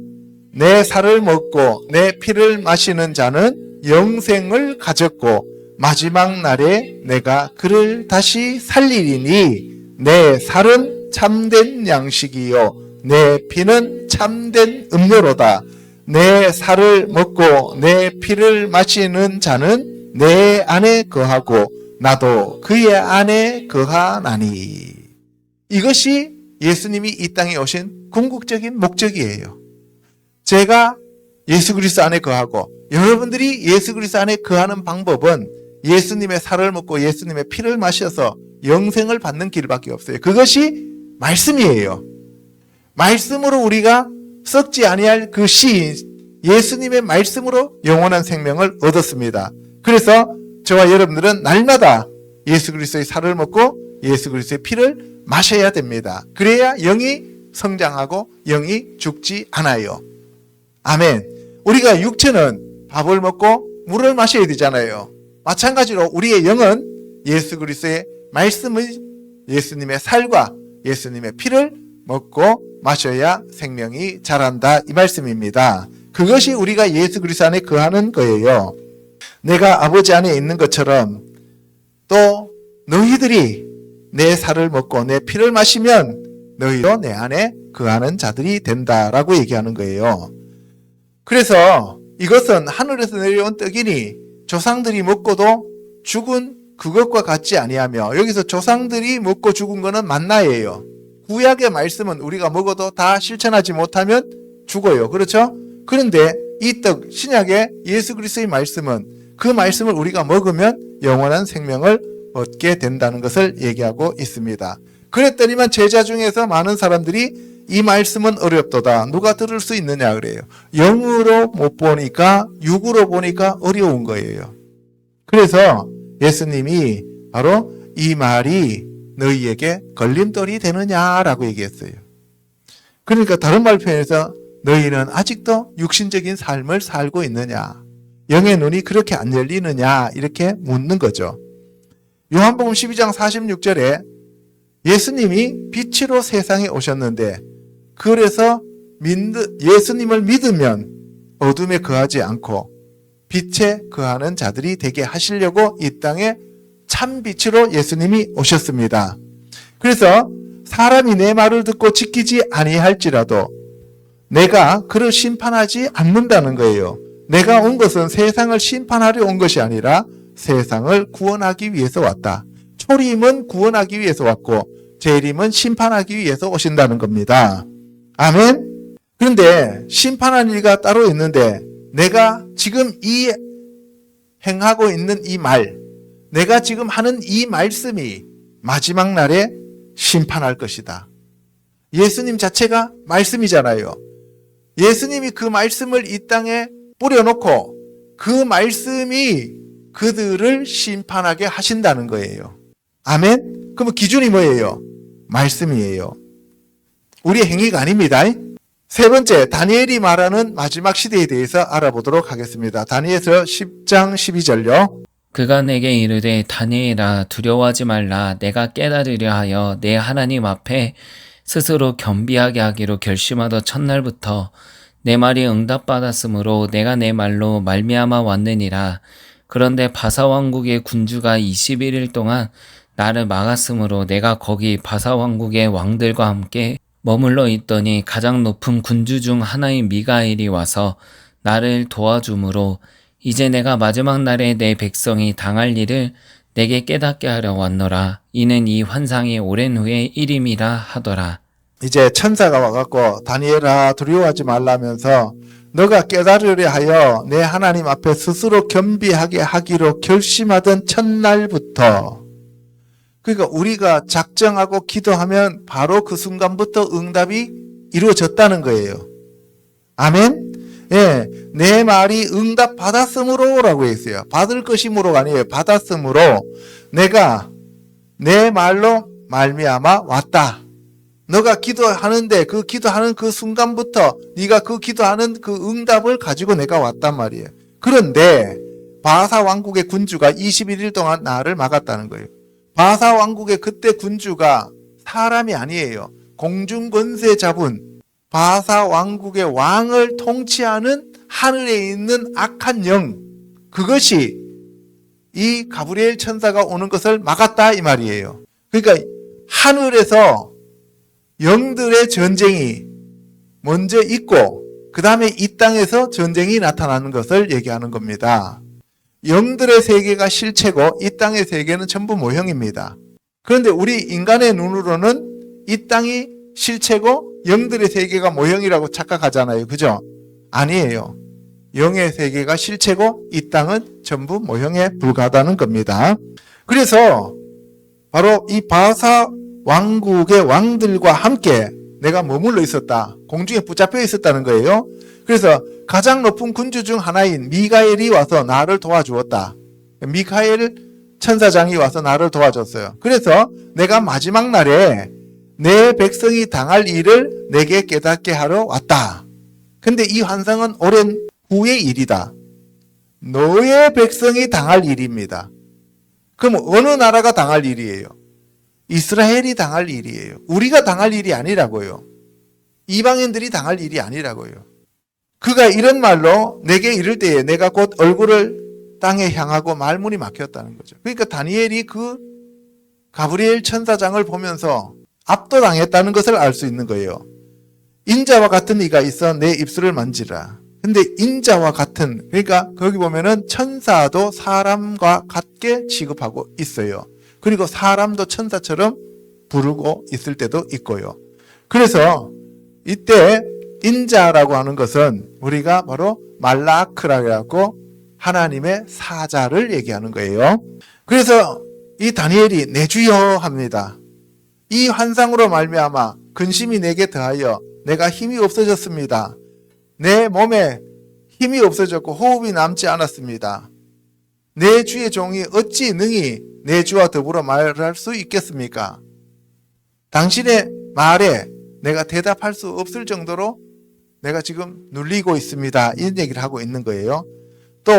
내 살을 먹고 내 피를 마시는 자는 영생을 가졌고 마지막 날에 내가 그를 다시 살리리니 내 살은 참된 양식이요 내 피는 참된 음료로다. 내 살을 먹고 내 피를 마시는 자는 내 안에 거하고 나도 그의 안에 거하나니. 이것이 예수님이 이 땅에 오신 궁극적인 목적이에요. 제가 예수 그리스도 안에 거하고 여러분들이 예수 그리스도 안에 거하는 방법은 예수님의 살을 먹고 예수님의 피를 마셔서 영생을 받는 길밖에 없어요. 그것이 말씀이에요. 말씀으로 우리가 썩지 아니할 그 씨 예수님의 말씀으로 영원한 생명을 얻었습니다. 그래서 저와 여러분들은 날마다 예수 그리스도의 살을 먹고 예수 그리스도의 피를 마셔야 됩니다. 그래야 영이 성장하고 영이 죽지 않아요. 아멘. 우리가 육체는 밥을 먹고 물을 마셔야 되잖아요. 마찬가지로 우리의 영은 예수 그리스도의 말씀의 예수님의 살과 예수님의 피를 먹고 마셔야 생명이 자란다 이 말씀입니다. 그것이 우리가 예수 그리스도 안에 거하는 거예요. 내가 아버지 안에 있는 것처럼 또 너희들이 내 살을 먹고 내 피를 마시면 너희도 내 안에 거하는 자들이 된다라고 얘기하는 거예요. 그래서 이것은 하늘에서 내려온 떡이니 조상들이 먹고도 죽은 그것과 같지 아니하며, 여기서 조상들이 먹고 죽은 거는 만나예요. 구약의 말씀은 우리가 먹어도 다 실천하지 못하면 죽어요. 그렇죠? 그런데 이 떡, 신약의 예수 그리스도의 말씀은 그 말씀을 우리가 먹으면 영원한 생명을 얻게 된다는 것을 얘기하고 있습니다. 그랬더니만 제자 중에서 많은 사람들이 이 말씀은 어렵도다. 누가 들을 수 있느냐 그래요. 영으로 못 보니까, 육으로 보니까 어려운 거예요. 그래서 예수님이 바로 이 말이 너희에게 걸림돌이 되느냐라고 얘기했어요. 그러니까 다른 말 표현에서 너희는 아직도 육신적인 삶을 살고 있느냐, 영의 눈이 그렇게 안 열리느냐 이렇게 묻는 거죠. 요한복음 12장 46절에 예수님이 빛으로 세상에 오셨는데, 그래서 예수님을 믿으면 어둠에 거하지 않고 빛에 거하는 자들이 되게 하시려고 이 땅에 참 빛으로 예수님이 오셨습니다. 그래서 사람이 내 말을 듣고 지키지 아니할지라도 내가 그를 심판하지 않는다는 거예요. 내가 온 것은 세상을 심판하려 온 것이 아니라 세상을 구원하기 위해서 왔다. 초림은 구원하기 위해서 왔고 재림은 심판하기 위해서 오신다는 겁니다. 아멘. 그런데 심판할 일가 따로 있는데, 내가 지금 이 행하고 있는 이 말, 내가 지금 하는 이 말씀이 마지막 날에 심판할 것이다. 예수님 자체가 말씀이잖아요. 예수님이 그 말씀을 이 땅에 뿌려놓고 그 말씀이 그들을 심판하게 하신다는 거예요. 아멘. 그럼 기준이 뭐예요? 말씀이에요. 우리의 행위가 아닙니다. 세 번째, 다니엘이 말하는 마지막 시대에 대해서 알아보도록 하겠습니다. 다니엘서 10장 12절요. 그가 내게 이르되 다니엘아 두려워하지 말라. 내가 깨달으려 하여 내 하나님 앞에 스스로 겸비하게 하기로 결심하던 첫날부터 내 말이 응답받았으므로 내가 내 말로 말미암아 왔느니라. 그런데 바사왕국의 군주가 21일 동안 나를 막았으므로 내가 거기 바사왕국의 왕들과 함께 머물러 있더니 가장 높은 군주 중 하나인 미가엘이 와서 나를 도와주므로 이제 내가 마지막 날에 내 백성이 당할 일을 내게 깨닫게 하려 왔노라. 이는 이 환상이 오랜 후에 일임이라 하더라. 이제 천사가 와갖고 다니엘아 두려워하지 말라면서 너가 깨달으려 하여 내 하나님 앞에 스스로 겸비하게 하기로 결심하던 첫날부터, 그러니까 우리가 작정하고 기도하면 바로 그 순간부터 응답이 이루어졌다는 거예요. 아멘. 예, 내 말이 응답 받았으므로라고 했어요. 받을 것이므로가 아니에요. 받았으므로 내가 내 말로 말미암아 왔다. 너가 기도하는데 그 기도하는 그 순간부터 네가 그 기도하는 그 응답을 가지고 내가 왔단 말이에요. 그런데 바사 왕국의 군주가 21일 동안 나를 막았다는 거예요. 바사 왕국의 그때 군주가 사람이 아니에요. 공중 권세 잡은 바사 왕국의 왕을 통치하는 하늘에 있는 악한 영, 그것이 이 가브리엘 천사가 오는 것을 막았다 이 말이에요. 그러니까 하늘에서 영들의 전쟁이 먼저 있고 그 다음에 이 땅에서 전쟁이 나타나는 것을 얘기하는 겁니다. 영들의 세계가 실체고 이 땅의 세계는 전부 모형입니다. 그런데 우리 인간의 눈으로는 이 땅이 실체고 영들의 세계가 모형이라고 착각하잖아요. 그죠? 아니에요. 영의 세계가 실체고 이 땅은 전부 모형에 불과하다는 겁니다. 그래서 바로 이 바사 왕국의 왕들과 함께 내가 머물러 있었다. 공중에 붙잡혀 있었다는 거예요. 그래서 가장 높은 군주 중 하나인 미가엘이 와서 나를 도와주었다. 미카엘 천사장이 와서 나를 도와줬어요. 그래서 내가 마지막 날에 내 백성이 당할 일을 내게 깨닫게 하러 왔다. 근데 이 환상은 오랜 후의 일이다. 너의 백성이 당할 일입니다. 그럼 어느 나라가 당할 일이에요? 이스라엘이 당할 일이에요. 우리가 당할 일이 아니라고요. 이방인들이 당할 일이 아니라고요. 그가 이런 말로 내게 이를 때에 내가 곧 얼굴을 땅에 향하고 말문이 막혔다는 거죠. 그러니까 다니엘이 그 가브리엘 천사장을 보면서 압도당했다는 것을 알 수 있는 거예요. 인자와 같은 이가 있어 내 입술을 만지라. 근데 인자와 같은, 그러니까 거기 보면은 천사도 사람과 같게 취급하고 있어요. 그리고 사람도 천사처럼 부르고 있을 때도 있고요. 그래서 이때 인자라고 하는 것은 우리가 바로 말라크라고 하고 하나님의 사자를 얘기하는 거예요. 그래서 이 다니엘이 내 주여 합니다. 이 환상으로 말미암아 근심이 내게 더하여 내가 힘이 없어졌습니다. 내 몸에 힘이 없어졌고 호흡이 남지 않았습니다. 내 주의 종이 어찌 능히 내 주와 더불어 말할 수 있겠습니까? 당신의 말에 내가 대답할 수 없을 정도로 내가 지금 눌리고 있습니다. 이런 얘기를 하고 있는 거예요. 또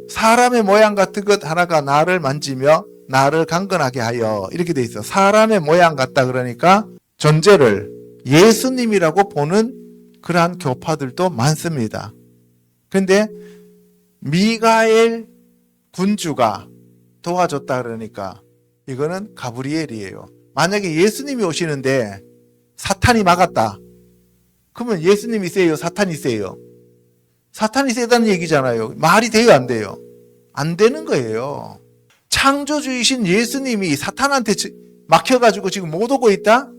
사람의 모양 같은 것 하나가 나를 만지며 나를 강건하게 하여, 이렇게 돼 있어. 사람의 모양 같다 그러니까 존재를 예수님이라고 보는 그러한 교파들도 많습니다. 그런데 미가엘 군주가 도와줬다 그러니까 이거는 가브리엘이에요. 만약에 예수님이 오시는데 사탄이 막았다. 그러면 예수님이 세요? 사탄이 세요? 사탄이 세다는 얘기잖아요. 말이 돼요? 안 돼요? 안 되는 거예요. 창조주이신 예수님이 사탄한테 막혀가지고 지금 못 오고 있다?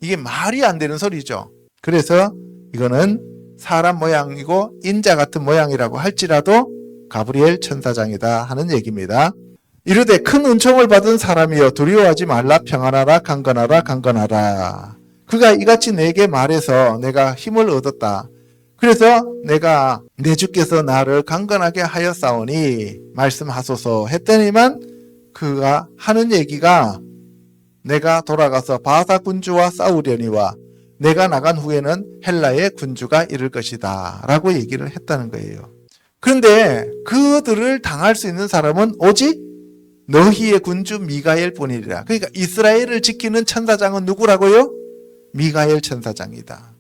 이게 말이 안 되는 소리죠. 그래서 이거는 사람 모양이고 인자 같은 모양이라고 할지라도 가브리엘 천사장이다 하는 얘기입니다. 이르되 큰 은총을 받은 사람이여 두려워하지 말라. 평안하라. 강건하라. 강건하라. 그가 이같이 내게 말해서 내가 힘을 얻었다. 그래서 내가 내 주께서 나를 강건하게 하였사오니 말씀하소서 했더니만 그가 하는 얘기가 내가 돌아가서 바사 군주와 싸우려니와 내가 나간 후에는 헬라의 군주가 이를 것이다 라고 얘기를 했다는 거예요. 그런데 그들을 당할 수 있는 사람은 오직 너희의 군주 미가엘 뿐이리라. 그러니까 이스라엘을 지키는 천사장은 누구라고요? 미가엘 천사장이다.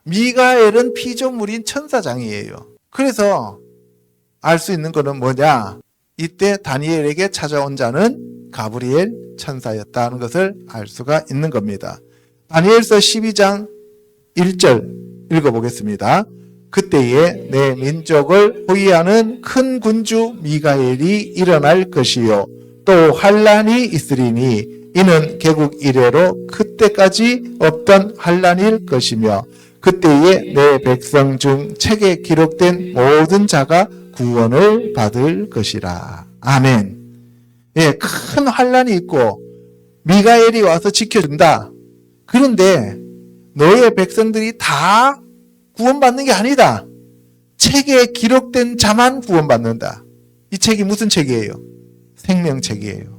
미가엘은 피조물인 천사장이에요. 그래서 알 수 있는 것은 뭐냐? 이때 다니엘에게 찾아온 자는 가브리엘 천사였다는 것을 알 수가 있는 겁니다. 다니엘서 12장 1절 읽어보겠습니다. 그때에 내 민족을 호위하는 큰 군주 미가엘이 일어날 것이요 또 환란이 있으리니 이는 개국 이래로 그때까지 없던 환란일 것이며 그때에 내 백성 중 책에 기록된 모든 자가 구원을 받을 것이라. 아멘. 예, 큰 환란이 있고 미가엘이 와서 지켜준다. 그런데 너의 백성들이 다 구원받는 게 아니다. 책에 기록된 자만 구원받는다. 이 책이 무슨 책이에요? 생명책이에요.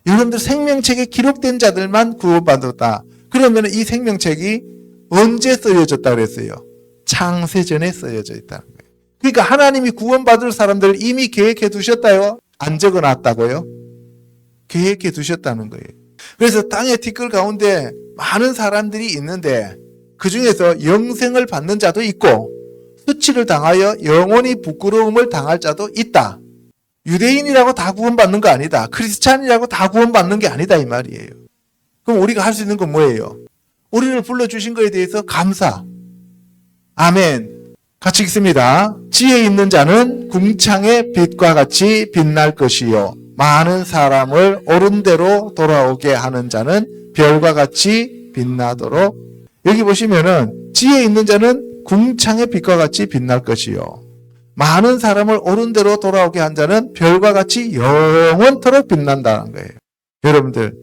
여러분들 생명책에 기록된 자들만 구원받았다. 그러면 이 생명책이 언제 쓰여졌다 그랬어요? 창세전에 쓰여져 있다는 거예요. 그러니까 하나님이 구원받을 사람들을 이미 계획해 두셨다요? 안 적어놨다고요? 계획해 두셨다는 거예요. 그래서 땅의 티끌 가운데 많은 사람들이 있는데 그 중에서 영생을 받는 자도 있고 수치를 당하여 영원히 부끄러움을 당할 자도 있다. 유대인이라고 다 구원받는 거 아니다. 크리스찬이라고 다 구원받는 게 아니다 이 말이에요. 그럼 우리가 할 수 있는 건 뭐예요? 우리를 불러주신 것에 대해서 감사. 아멘. 같이 읽습니다. 지혜 있는 자는 궁창의 빛과 같이 빛날 것이요 많은 사람을 옳은 대로 돌아오게 하는 자는 별과 같이 빛나도록. 여기 보시면은 지혜 있는 자는 궁창의 빛과 같이 빛날 것이요 많은 사람을 옳은 대로 돌아오게 한 자는 별과 같이 영원토록 빛난다는 거예요. 여러분들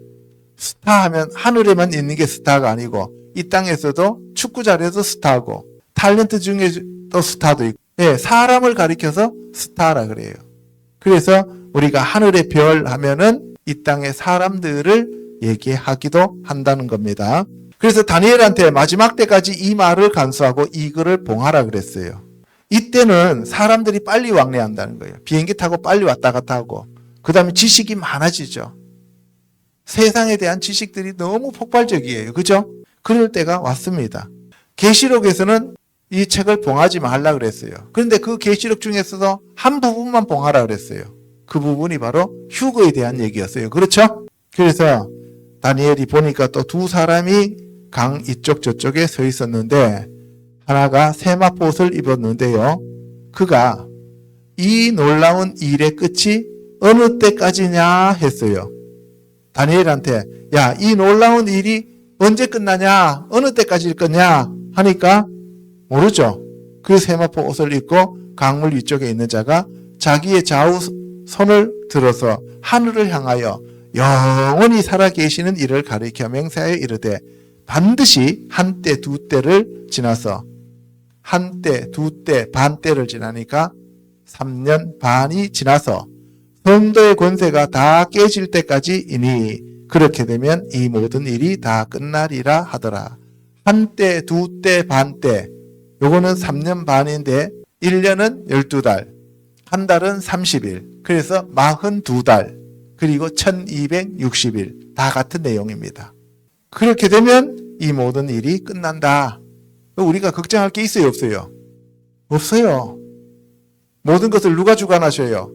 스타 하면 하늘에만 있는 게 스타가 아니고 이 땅에서도 축구 잘해서 스타고 탤런트 중에도 스타도 있고 예, 사람을 가리켜서 스타라 그래요. 그래서 우리가 하늘의 별 하면은 이 땅의 사람들을 얘기하기도 한다는 겁니다. 그래서 다니엘한테 마지막 때까지 이 말을 간수하고 이 글을 봉하라 그랬어요. 이때는 사람들이 빨리 왕래한다는 거예요. 비행기 타고 빨리 왔다 갔다 하고, 그 다음에 지식이 많아지죠. 세상에 대한 지식들이 너무 폭발적이에요. 그죠? 그럴 때가 왔습니다. 계시록에서는 이 책을 봉하지 말라 그랬어요. 그런데 그 계시록 중에서도 한 부분만 봉하라 그랬어요. 그 부분이 바로 휴거에 대한 얘기였어요. 그렇죠? 그래서 다니엘이 보니까 또 두 사람이 강 이쪽 저쪽에 서 있었는데, 하나가 세마포 옷을 입었는데요. 그가 이 놀라운 일의 끝이 어느 때까지냐 했어요. 다니엘한테 야, 이 놀라운 일이 언제 끝나냐? 어느 때까지 끝냐? 하니까 모르죠. 그 세마포 옷을 입고 강물 위쪽에 있는 자가 자기의 좌우 손을 들어서 하늘을 향하여 영원히 살아계시는 이를 가리켜 맹세하여 이르되 반드시 한때 두 때를 지나서 한때 두 때 반 때를 지나니까 3년 반이 지나서 성도의 권세가 다 깨질 때까지이니 그렇게 되면 이 모든 일이 다 끝나리라 하더라. 한때, 두 때, 반 때. 요거는 3년 반인데 1년은 12달, 한 달은 30일. 그래서 42달, 그리고 1260일. 다 같은 내용입니다. 그렇게 되면 이 모든 일이 끝난다. 우리가 걱정할 게 있어요, 없어요? 없어요. 모든 것을 누가 주관하셔요?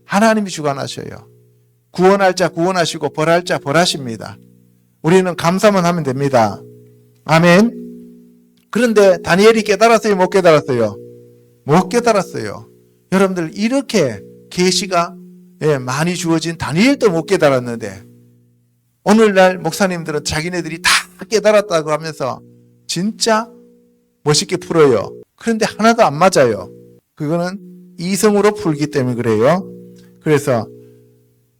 하나님이 주관하셔요. 구원할 자 구원하시고 벌할 자 벌하십니다. 우리는 감사만 하면 됩니다. 아멘. 그런데 다니엘이 깨달았어요? 못 깨달았어요? 못 깨달았어요. 여러분들 이렇게 계시가 많이 주어진 다니엘도 못 깨달았는데 오늘날 목사님들은 자기네들이 다 깨달았다고 하면서 진짜 멋있게 풀어요. 그런데 하나도 안 맞아요. 그거는 이성으로 풀기 때문에 그래요. 그래서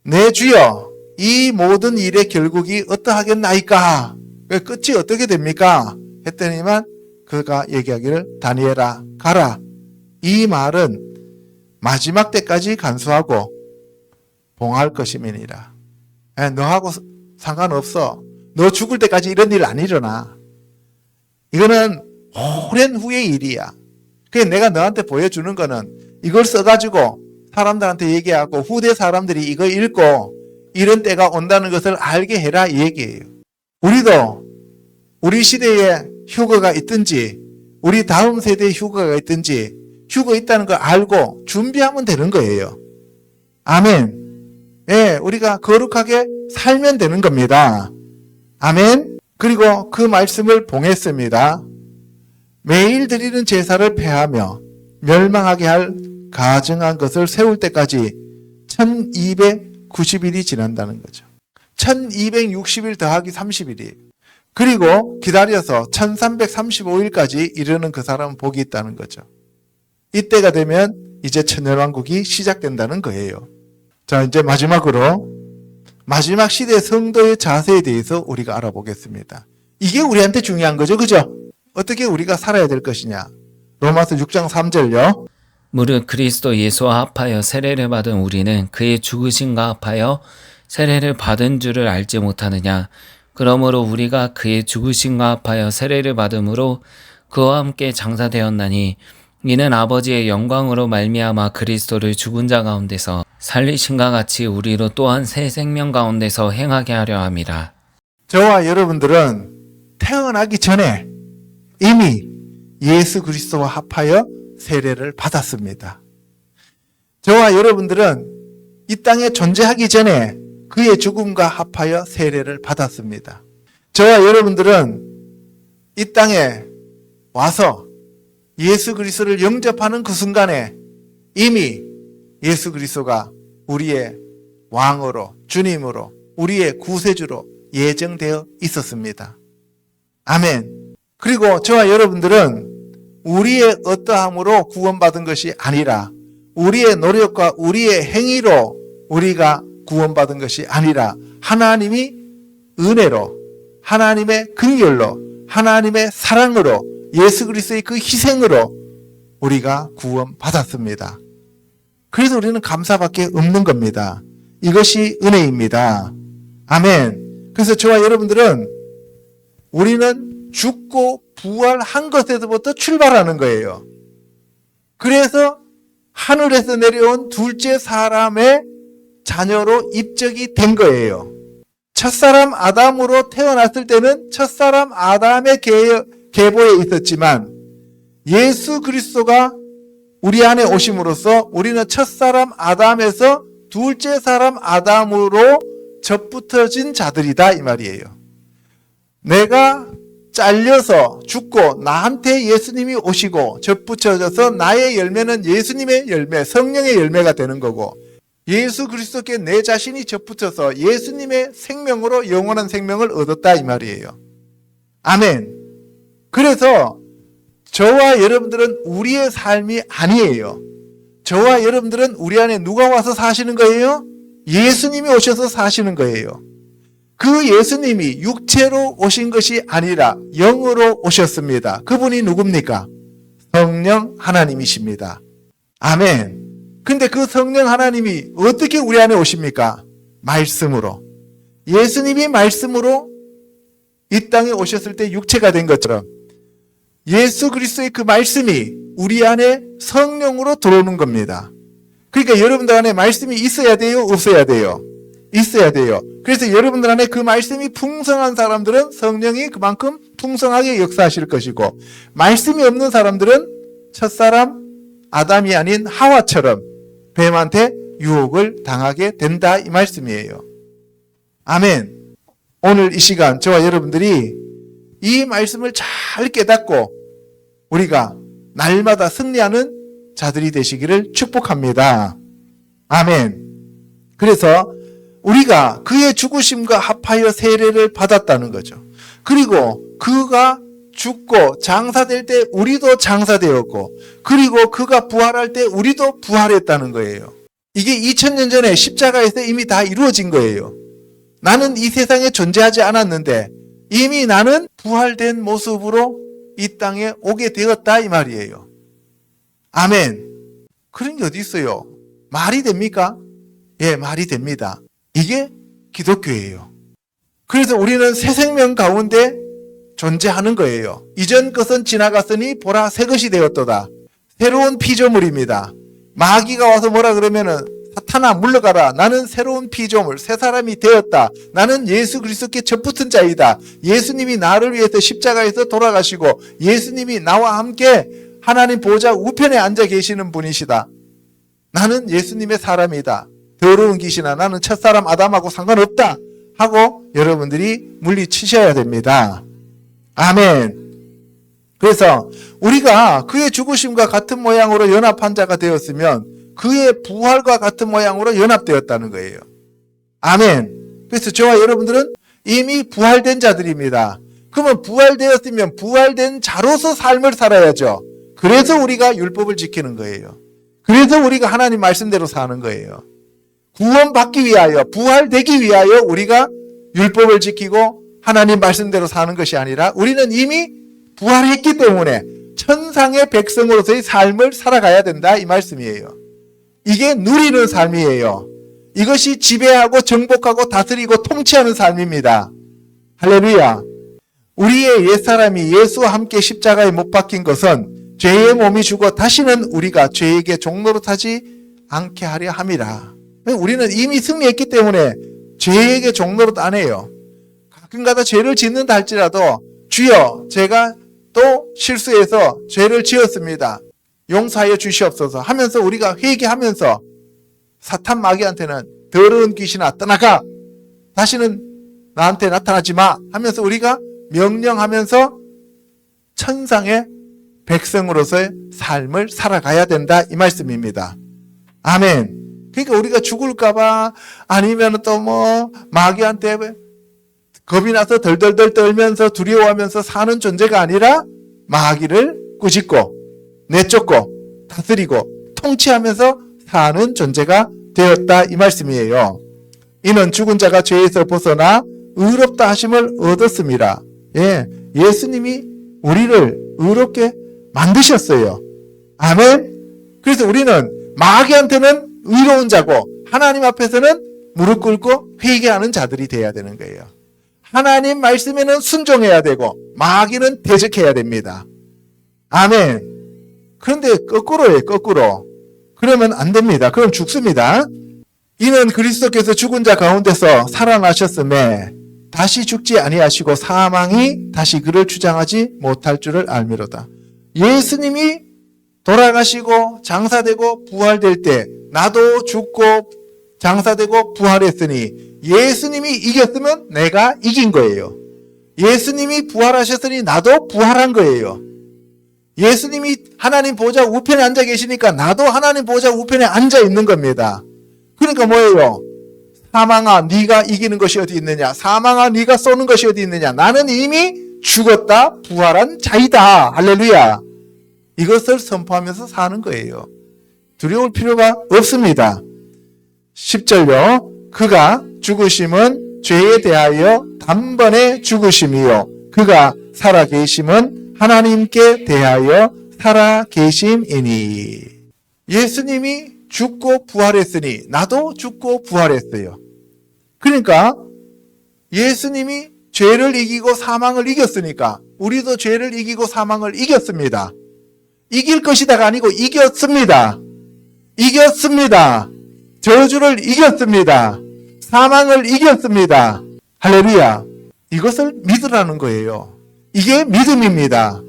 내 주여 이 모든 일의 결국이 어떠하겠나이까? 왜 끝이 어떻게 됩니까? 했더니만 그가 얘기하기를 다니엘아 가라. 이 말은 마지막 때까지 간수하고 봉할 것임이니라. 너하고 상관없어. 너 죽을 때까지 이런 일 안 일어나. 이거는 오랜 후의 일이야. 그래서 내가 너한테 보여주는 거는 이걸 써가지고 사람들한테 얘기하고 후대 사람들이 이거 읽고 이런 때가 온다는 것을 알게 해라 이 얘기예요. 우리도 우리 시대에 휴거가 있든지 우리 다음 세대에 휴거가 있든지 휴거 있다는 걸 알고 준비하면 되는 거예요. 아멘. 예, 우리가 거룩하게 살면 되는 겁니다. 아멘. 그리고 그 말씀을 봉했습니다. 매일 드리는 제사를 폐하며 멸망하게 할 가증한 것을 세울 때까지 1290일이 지난다는 거죠. 1260일 더하기 30일이에요. 그리고 기다려서 1335일까지 이르는 그 사람은 복이 있다는 거죠. 이때가 되면 이제 천년왕국이 시작된다는 거예요. 자, 이제 마지막으로 마지막 시대 성도의 자세에 대해서 우리가 알아보겠습니다. 이게 우리한테 중요한 거죠. 그죠? 어떻게 우리가 살아야 될 것이냐. 로마서 6장 3절요. 무릇 그리스도 예수와 합하여 세례를 받은 우리는 그의 죽으심과 합하여 세례를 받은 줄을 알지 못하느냐. 그러므로 우리가 그의 죽으심과 합하여 세례를 받음으로 그와 함께 장사되었나니 이는 아버지의 영광으로 말미암아 그리스도를 죽은 자 가운데서 살리신과 같이 우리로 또한 새 생명 가운데서 행하게 하려 함이라. 저와 여러분들은 태어나기 전에 이미 예수 그리스도와 합하여 세례를 받았습니다. 저와 여러분들은 이 땅에 존재하기 전에 그의 죽음과 합하여 세례를 받았습니다. 저와 여러분들은 이 땅에 와서 예수 그리스도를 영접하는 그 순간에 이미 예수 그리스도가 우리의 왕으로, 주님으로, 우리의 구세주로 예정되어 있었습니다. 아멘. 그리고 저와 여러분들은 우리의 어떠함으로 구원받은 것이 아니라 우리의 노력과 우리의 행위로 우리가 구원받은 것이 아니라 하나님이 은혜로, 하나님의 긍휼로, 하나님의 사랑으로, 예수 그리스도의 그 희생으로 우리가 구원받았습니다. 그래서 우리는 감사밖에 없는 겁니다. 이것이 은혜입니다. 아멘. 그래서 저와 여러분들은 우리는 죽고 부활한 것에서부터 출발하는 거예요. 그래서 하늘에서 내려온 둘째 사람의 자녀로 입적이 된 거예요. 첫사람 아담으로 태어났을 때는 첫사람 아담의 계보에 있었지만 예수 그리스도가 우리 안에 오심으로써 우리는 첫사람 아담에서 둘째 사람 아담으로 접붙어진 자들이다 이 말이에요. 내가 잘려서 죽고 나한테 예수님이 오시고 접붙여져서 나의 열매는 예수님의 열매, 성령의 열매가 되는 거고 예수 그리스도께 내 자신이 접붙여서 예수님의 생명으로 영원한 생명을 얻었다 이 말이에요. 아멘. 그래서 저와 여러분들은 우리의 삶이 아니에요. 저와 여러분들은 우리 안에 누가 와서 사시는 거예요? 예수님이 오셔서 사시는 거예요. 그 예수님이 육체로 오신 것이 아니라 영으로 오셨습니다. 그분이 누굽니까? 성령 하나님이십니다. 아멘. 근데 그 성령 하나님이 어떻게 우리 안에 오십니까? 말씀으로. 예수님이 말씀으로 이 땅에 오셨을 때 육체가 된 것처럼 예수 그리스도의 그 말씀이 우리 안에 성령으로 들어오는 겁니다. 그러니까 여러분들 안에 말씀이 있어야 돼요? 없어야 돼요? 있어야 돼요. 그래서 여러분들 안에 그 말씀이 풍성한 사람들은 성령이 그만큼 풍성하게 역사하실 것이고 말씀이 없는 사람들은 첫사람 아담이 아닌 하와처럼 뱀한테 유혹을 당하게 된다 이 말씀이에요. 아멘. 오늘 이 시간 저와 여러분들이 이 말씀을 잘 깨닫고 우리가 날마다 승리하는 자들이 되시기를 축복합니다. 아멘. 그래서 우리가 그의 죽으심과 합하여 세례를 받았다는 거죠. 그리고 그가 죽고 장사될 때 우리도 장사되었고 그리고 그가 부활할 때 우리도 부활했다는 거예요. 이게 2000년 전에 십자가에서 이미 다 이루어진 거예요. 나는 이 세상에 존재하지 않았는데 이미 나는 부활된 모습으로 이 땅에 오게 되었다 이 말이에요. 아멘. 그런 게 어디 있어요? 말이 됩니까? 예, 말이 됩니다. 이게 기독교예요. 그래서 우리는 새 생명 가운데 존재하는 거예요. 이전 것은 지나갔으니 보라 새 것이 되었도다. 새로운 피조물입니다. 마귀가 와서 뭐라 그러면은 사탄아 물러가라. 나는 새로운 피조물, 새 사람이 되었다. 나는 예수 그리스도께 접붙은 자이다. 예수님이 나를 위해서 십자가에서 돌아가시고 예수님이 나와 함께 하나님 보좌 우편에 앉아 계시는 분이시다. 나는 예수님의 사람이다. 더러운 귀신아 나는 첫사람 아담하고 상관없다 하고 여러분들이 물리치셔야 됩니다. 아멘. 그래서 우리가 그의 죽으심과 같은 모양으로 연합한 자가 되었으면 그의 부활과 같은 모양으로 연합되었다는 거예요. 아멘. 그래서 저와 여러분들은 이미 부활된 자들입니다. 그러면 부활되었으면 부활된 자로서 삶을 살아야죠. 그래서 우리가 율법을 지키는 거예요. 그래서 우리가 하나님 말씀대로 사는 거예요. 구원받기 위하여, 부활되기 위하여 우리가 율법을 지키고 하나님 말씀대로 사는 것이 아니라 우리는 이미 부활했기 때문에 천상의 백성으로서의 삶을 살아가야 된다 이 말씀이에요. 이게 누리는 삶이에요. 이것이 지배하고 정복하고 다스리고 통치하는 삶입니다. 할렐루야. 우리의 옛사람이 예수와 함께 십자가에 못 박힌 것은 죄의 몸이 죽어 다시는 우리가 죄에게 종로로 타지 않게 하려 함이라. 우리는 이미 승리했기 때문에 죄에게 종로로 안 해요. 가끔가다 죄를 짓는다 할지라도 주여 제가 또 실수해서 죄를 지었습니다. 용서하여 주시옵소서 하면서 우리가 회개하면서 사탄 마귀한테는 더러운 귀신아 떠나가 다시는 나한테 나타나지 마 하면서 우리가 명령하면서 천상의 백성으로서의 삶을 살아가야 된다 이 말씀입니다. 아멘. 그러니까 우리가 죽을까봐 아니면 또 뭐 마귀한테 겁이 나서 덜덜덜 떨면서 두려워하면서 사는 존재가 아니라 마귀를 꾸짖고 내쫓고 다스리고 통치하면서 사는 존재가 되었다 이 말씀이에요. 이는 죽은 자가 죄에서 벗어나 의롭다 하심을 얻었습니다. 예, 예수님이 우리를 의롭게 만드셨어요. 아멘. 그래서 우리는 마귀한테는 의로운 자고 하나님 앞에서는 무릎 꿇고 회개하는 자들이 되어야 되는 거예요. 하나님 말씀에는 순종해야 되고 마귀는 대적해야 됩니다. 아멘. 그런데 거꾸로예요, 거꾸로. 그러면 안 됩니다. 그럼 죽습니다. 이는 그리스도께서 죽은 자 가운데서 살아나셨음에 다시 죽지 아니하시고 사망이 다시 그를 주장하지 못할 줄을 알미로다. 예수님이 돌아가시고 장사되고 부활될 때 나도 죽고 장사되고 부활했으니 예수님이 이겼으면 내가 이긴 거예요. 예수님이 부활하셨으니 나도 부활한 거예요. 예수님이 하나님 보좌 우편에 앉아 계시니까 나도 하나님 보좌 우편에 앉아 있는 겁니다. 그러니까 뭐예요? 사망아 네가 이기는 것이 어디 있느냐? 사망아 네가 쏘는 것이 어디 있느냐? 나는 이미 죽었다 부활한 자이다. 할렐루야. 이것을 선포하면서 사는 거예요. 두려울 필요가 없습니다. 10절요. 그가 죽으심은 죄에 대하여 단번에 죽으심이요. 그가 살아계심은 하나님께 대하여 살아계심이니. 예수님이 죽고 부활했으니 나도 죽고 부활했어요. 그러니까 예수님이 죄를 이기고 사망을 이겼으니까 우리도 죄를 이기고 사망을 이겼습니다. 이길 것이다가 아니고 이겼습니다. 이겼습니다. 저주를 이겼습니다. 사망을 이겼습니다. 할렐루야. 이것을 믿으라는 거예요. 이게 믿음입니다.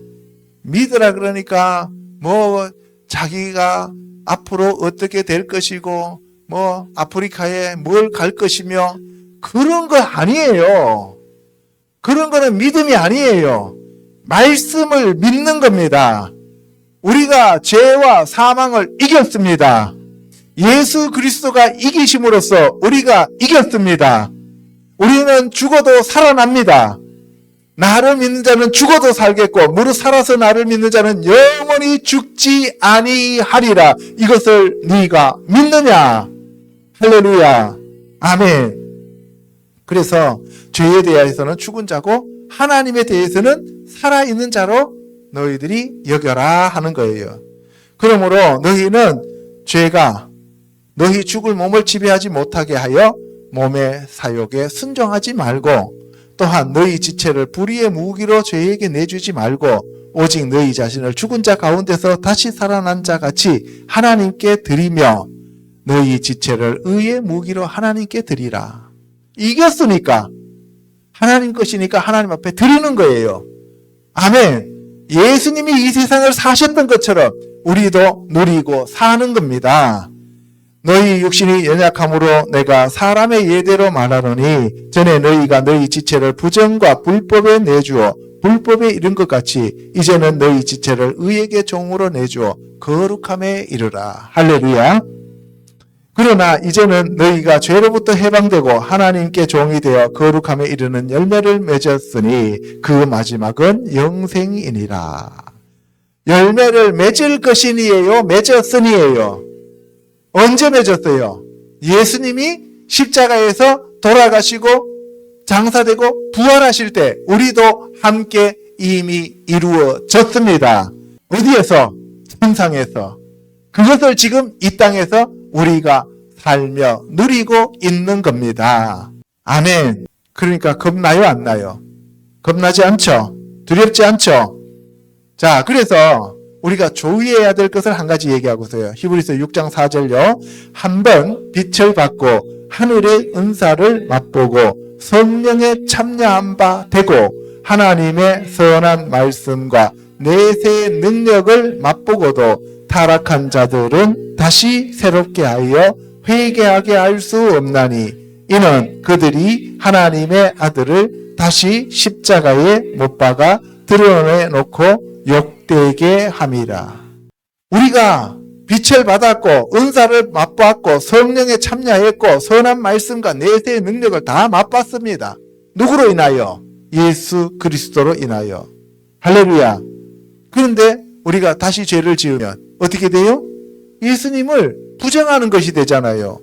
믿으라 그러니까 뭐 자기가 앞으로 어떻게 될 것이고 뭐 아프리카에 뭘 갈 것이며 그런 거 아니에요. 그런 거는 믿음이 아니에요. 말씀을 믿는 겁니다. 우리가 죄와 사망을 이겼습니다. 예수 그리스도가 이기심으로써 우리가 이겼습니다. 우리는 죽어도 살아납니다. 나를 믿는 자는 죽어도 살겠고 무릇 살아서 나를 믿는 자는 영원히 죽지 아니하리라. 이것을 네가 믿느냐? 할렐루야. 아멘. 그래서 죄에 대해서는 죽은 자고 하나님에 대해서는 살아있는 자로 너희들이 여겨라 하는 거예요. 그러므로 너희는 죄가 너희 죽을 몸을 지배하지 못하게 하여 몸의 사욕에 순종하지 말고 또한 너희 지체를 불의의 무기로 죄에게 내주지 말고 오직 너희 자신을 죽은 자 가운데서 다시 살아난 자 같이 하나님께 드리며 너희 지체를 의의 무기로 하나님께 드리라. 이겼으니까 하나님 것이니까 하나님 앞에 드리는 거예요. 아멘. 예수님이 이 세상을 사셨던 것처럼 우리도 누리고 사는 겁니다. 너희 육신이 연약함으로 내가 사람의 예대로 말하노니 전에 너희가 너희 지체를 부정과 불법에 내주어 불법에 이른 것 같이 이제는 너희 지체를 의에게 종으로 내주어 거룩함에 이르라. 할렐루야. 그러나 이제는 너희가 죄로부터 해방되고 하나님께 종이 되어 거룩함에 이르는 열매를 맺었으니 그 마지막은 영생이니라. 열매를 맺을 것이니에요? 맺었으니에요? 언제 맺었어요? 예수님이 십자가에서 돌아가시고 장사되고 부활하실 때 우리도 함께 이미 이루어졌습니다. 어디에서? 천상에서. 그것을 지금 이 땅에서 우리가 살며 누리고 있는 겁니다. 아멘. 그러니까 겁나요, 안 나요? 겁나지 않죠? 두렵지 않죠? 자, 그래서 우리가 조의해야 될 것을 한 가지 얘기하고 있어요. 히브리서 6장 4절요. 한번 빛을 받고 하늘의 은사를 맛보고 성령에 참여한 바 되고 하나님의 선한 말씀과 내세의 능력을 맛보고도 타락한 자들은 다시 새롭게 하여 회개하게 할 수 없나니 이는 그들이 하나님의 아들을 다시 십자가에 못 박아 드러내놓고 욕되게 함이라. 우리가 빛을 받았고 은사를 맛봤고 성령에 참여했고 선한 말씀과 내세의 능력을 다 맛봤습니다. 누구로 인하여? 예수 그리스도로 인하여. 할렐루야. 그런데 우리가 다시 죄를 지으면 어떻게 돼요? 예수님을 부정하는 것이 되잖아요.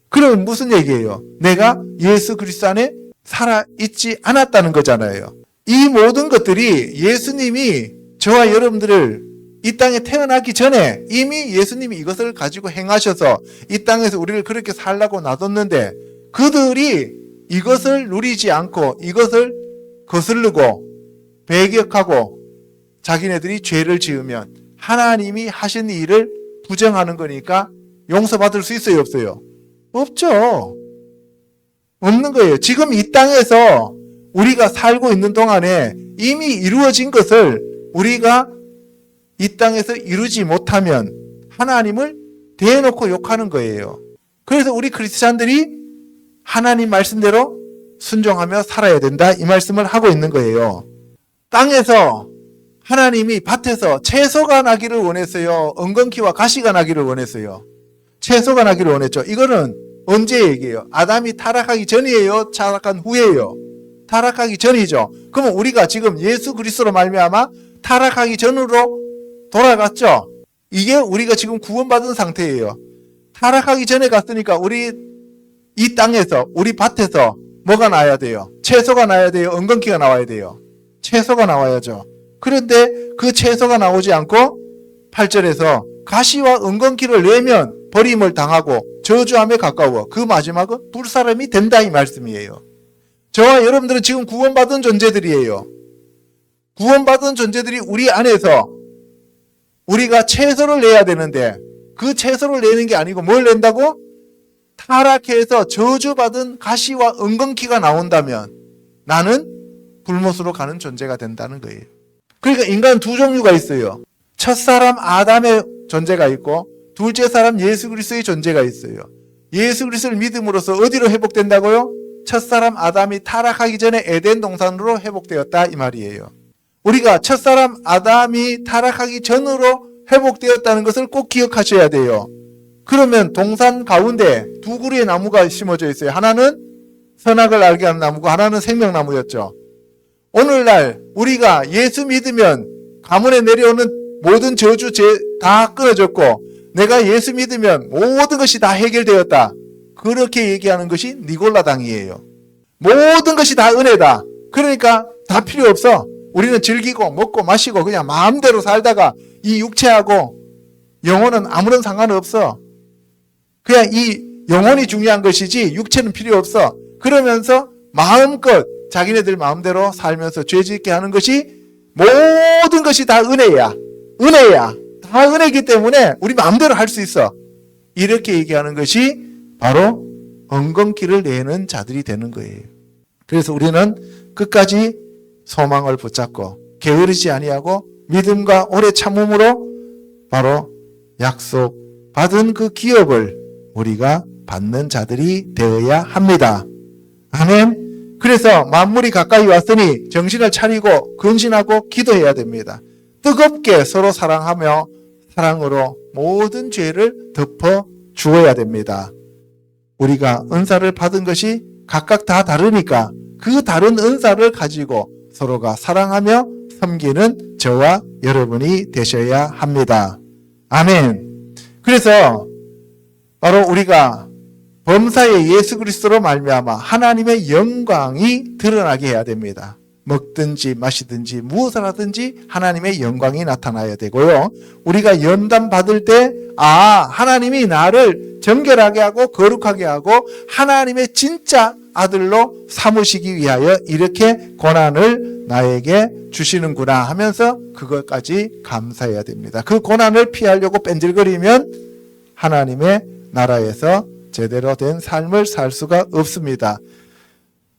그러면 무슨 얘기예요? 내가 예수 그리스도 안에 살아있지 않았다는 거잖아요. 이 모든 것들이 예수님이 저와 여러분들을 이 땅에 태어나기 전에 이미 예수님이 이것을 가지고 행하셔서 이 땅에서 우리를 그렇게 살라고 놔뒀는데 그들이 이것을 누리지 않고 이것을 거스르고 배격하고 자기네들이 죄를 지으면 하나님이 하신 일을 부정하는 거니까 용서받을 수 있어요, 없어요? 없죠. 없는 거예요. 지금 이 땅에서 우리가 살고 있는 동안에 이미 이루어진 것을 우리가 이 땅에서 이루지 못하면 하나님을 대놓고 욕하는 거예요. 그래서 우리 크리스찬들이 하나님 말씀대로 순종하며 살아야 된다, 이 말씀을 하고 있는 거예요. 땅에서 하나님이 밭에서 채소가 나기를 원했어요? 엉겅퀴와 가시가 나기를 원했어요? 채소가 나기를 원했죠. 이거는 언제 얘기해요? 아담이 타락하기 전이에요? 타락한 후에요? 타락하기 전이죠. 그러면 우리가 지금 예수 그리스도로 말미암아 타락하기 전으로 돌아갔죠. 이게 우리가 지금 구원받은 상태예요. 타락하기 전에 갔으니까 우리 이 땅에서, 우리 밭에서 뭐가 나야 돼요? 채소가 나야 돼요? 엉겅퀴가 나와야 돼요? 채소가 나와야죠. 그런데 그 채소가 나오지 않고 8절에서 가시와 엉겅퀴를 내면 버림을 당하고 저주함에 가까워 그 마지막은 불사람이 된다, 이 말씀이에요. 저와 여러분들은 지금 구원받은 존재들이에요. 구원받은 존재들이 우리 안에서 우리가 채소를 내야 되는데 그 채소를 내는 게 아니고 뭘 낸다고? 타락해서 저주받은 가시와 엉겅퀴가 나온다면 나는 불못으로 가는 존재가 된다는 거예요. 그러니까 인간 두 종류가 있어요. 첫사람 아담의 존재가 있고 둘째 사람 예수 그리스도의 존재가 있어요. 예수 그리스도를 믿음으로써 어디로 회복된다고요? 첫사람 아담이 타락하기 전에 에덴 동산으로 회복되었다, 이 말이에요. 우리가 첫사람 아담이 타락하기 전으로 회복되었다는 것을 꼭 기억하셔야 돼요. 그러면 동산 가운데 두 그루의 나무가 심어져 있어요. 하나는 선악을 알게 하는 나무고 하나는 생명나무였죠. 오늘날 우리가 예수 믿으면 가문에 내려오는 모든 저주 다 끊어졌고 내가 예수 믿으면 모든 것이 다 해결되었다, 그렇게 얘기하는 것이 니골라당이에요. 모든 것이 다 은혜다. 그러니까 다 필요 없어. 우리는 즐기고 먹고 마시고 그냥 마음대로 살다가 이 육체하고 영혼은 아무런 상관없어. 그냥 이 영혼이 중요한 것이지 육체는 필요 없어. 그러면서 마음껏 자기네들 마음대로 살면서 죄짓게 하는 것이 모든 것이 다 은혜야. 은혜야. 다 은혜이기 때문에 우리 마음대로 할 수 있어. 이렇게 얘기하는 것이 바로 엉겅퀴를 내는 자들이 되는 거예요. 그래서 우리는 끝까지 소망을 붙잡고 게으르지 아니하고 믿음과 오래 참음으로 바로 약속받은 그 기업을 우리가 받는 자들이 되어야 합니다. 아멘. 그래서 만물이 가까이 왔으니 정신을 차리고 근신하고 기도해야 됩니다. 뜨겁게 서로 사랑하며 사랑으로 모든 죄를 덮어 주어야 됩니다. 우리가 은사를 받은 것이 각각 다 다르니까 그 다른 은사를 가지고 서로가 사랑하며 섬기는 저와 여러분이 되셔야 합니다. 아멘. 그래서 바로 우리가 범사의 예수 그리스도로 말미암아 하나님의 영광이 드러나게 해야 됩니다. 먹든지 마시든지 무엇을 하든지 하나님의 영광이 나타나야 되고요. 우리가 연단 받을 때 하나님이 나를 정결하게 하고 거룩하게 하고 하나님의 진짜 아들로 삼으시기 위하여 이렇게 고난을 나에게 주시는구나 하면서 그것까지 감사해야 됩니다. 그 고난을 피하려고 뺀질거리면 하나님의 나라에서 제대로 된 삶을 살 수가 없습니다.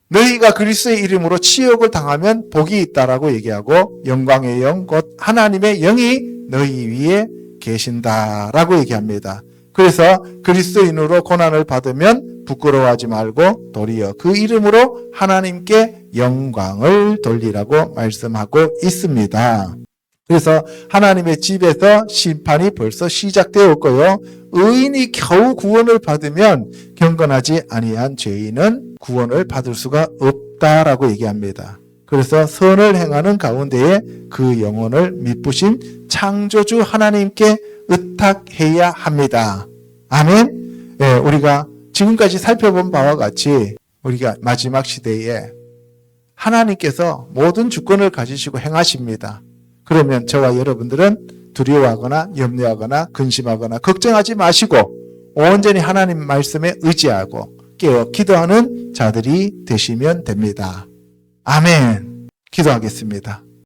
너희가 그리스도의 이름으로 치욕을 당하면 복이 있다라고 얘기하고 영광의 영 곧 하나님의 영이 너희 위에 계신다라고 얘기합니다. 그래서 그리스도인으로 고난을 받으면 부끄러워하지 말고 도리어 그 이름으로 하나님께 영광을 돌리라고 말씀하고 있습니다. 그래서 하나님의 집에서 심판이 벌써 시작되었고요. 의인이 겨우 구원을 받으면 경건하지 아니한 죄인은 구원을 받을 수가 없다라고 얘기합니다. 그래서 선을 행하는 가운데에 그 영혼을 미쁘신 창조주 하나님께 의탁해야 합니다. 아멘. 네, 우리가 지금까지 살펴본 바와 같이 우리가 마지막 시대에 하나님께서 모든 주권을 가지시고 행하십니다. 그러면 저와 여러분들은 두려워하거나 염려하거나 근심하거나 걱정하지 마시고 온전히 하나님 말씀에 의지하고 깨어 기도하는 자들이 되시면 됩니다. 아멘. 기도하겠습니다.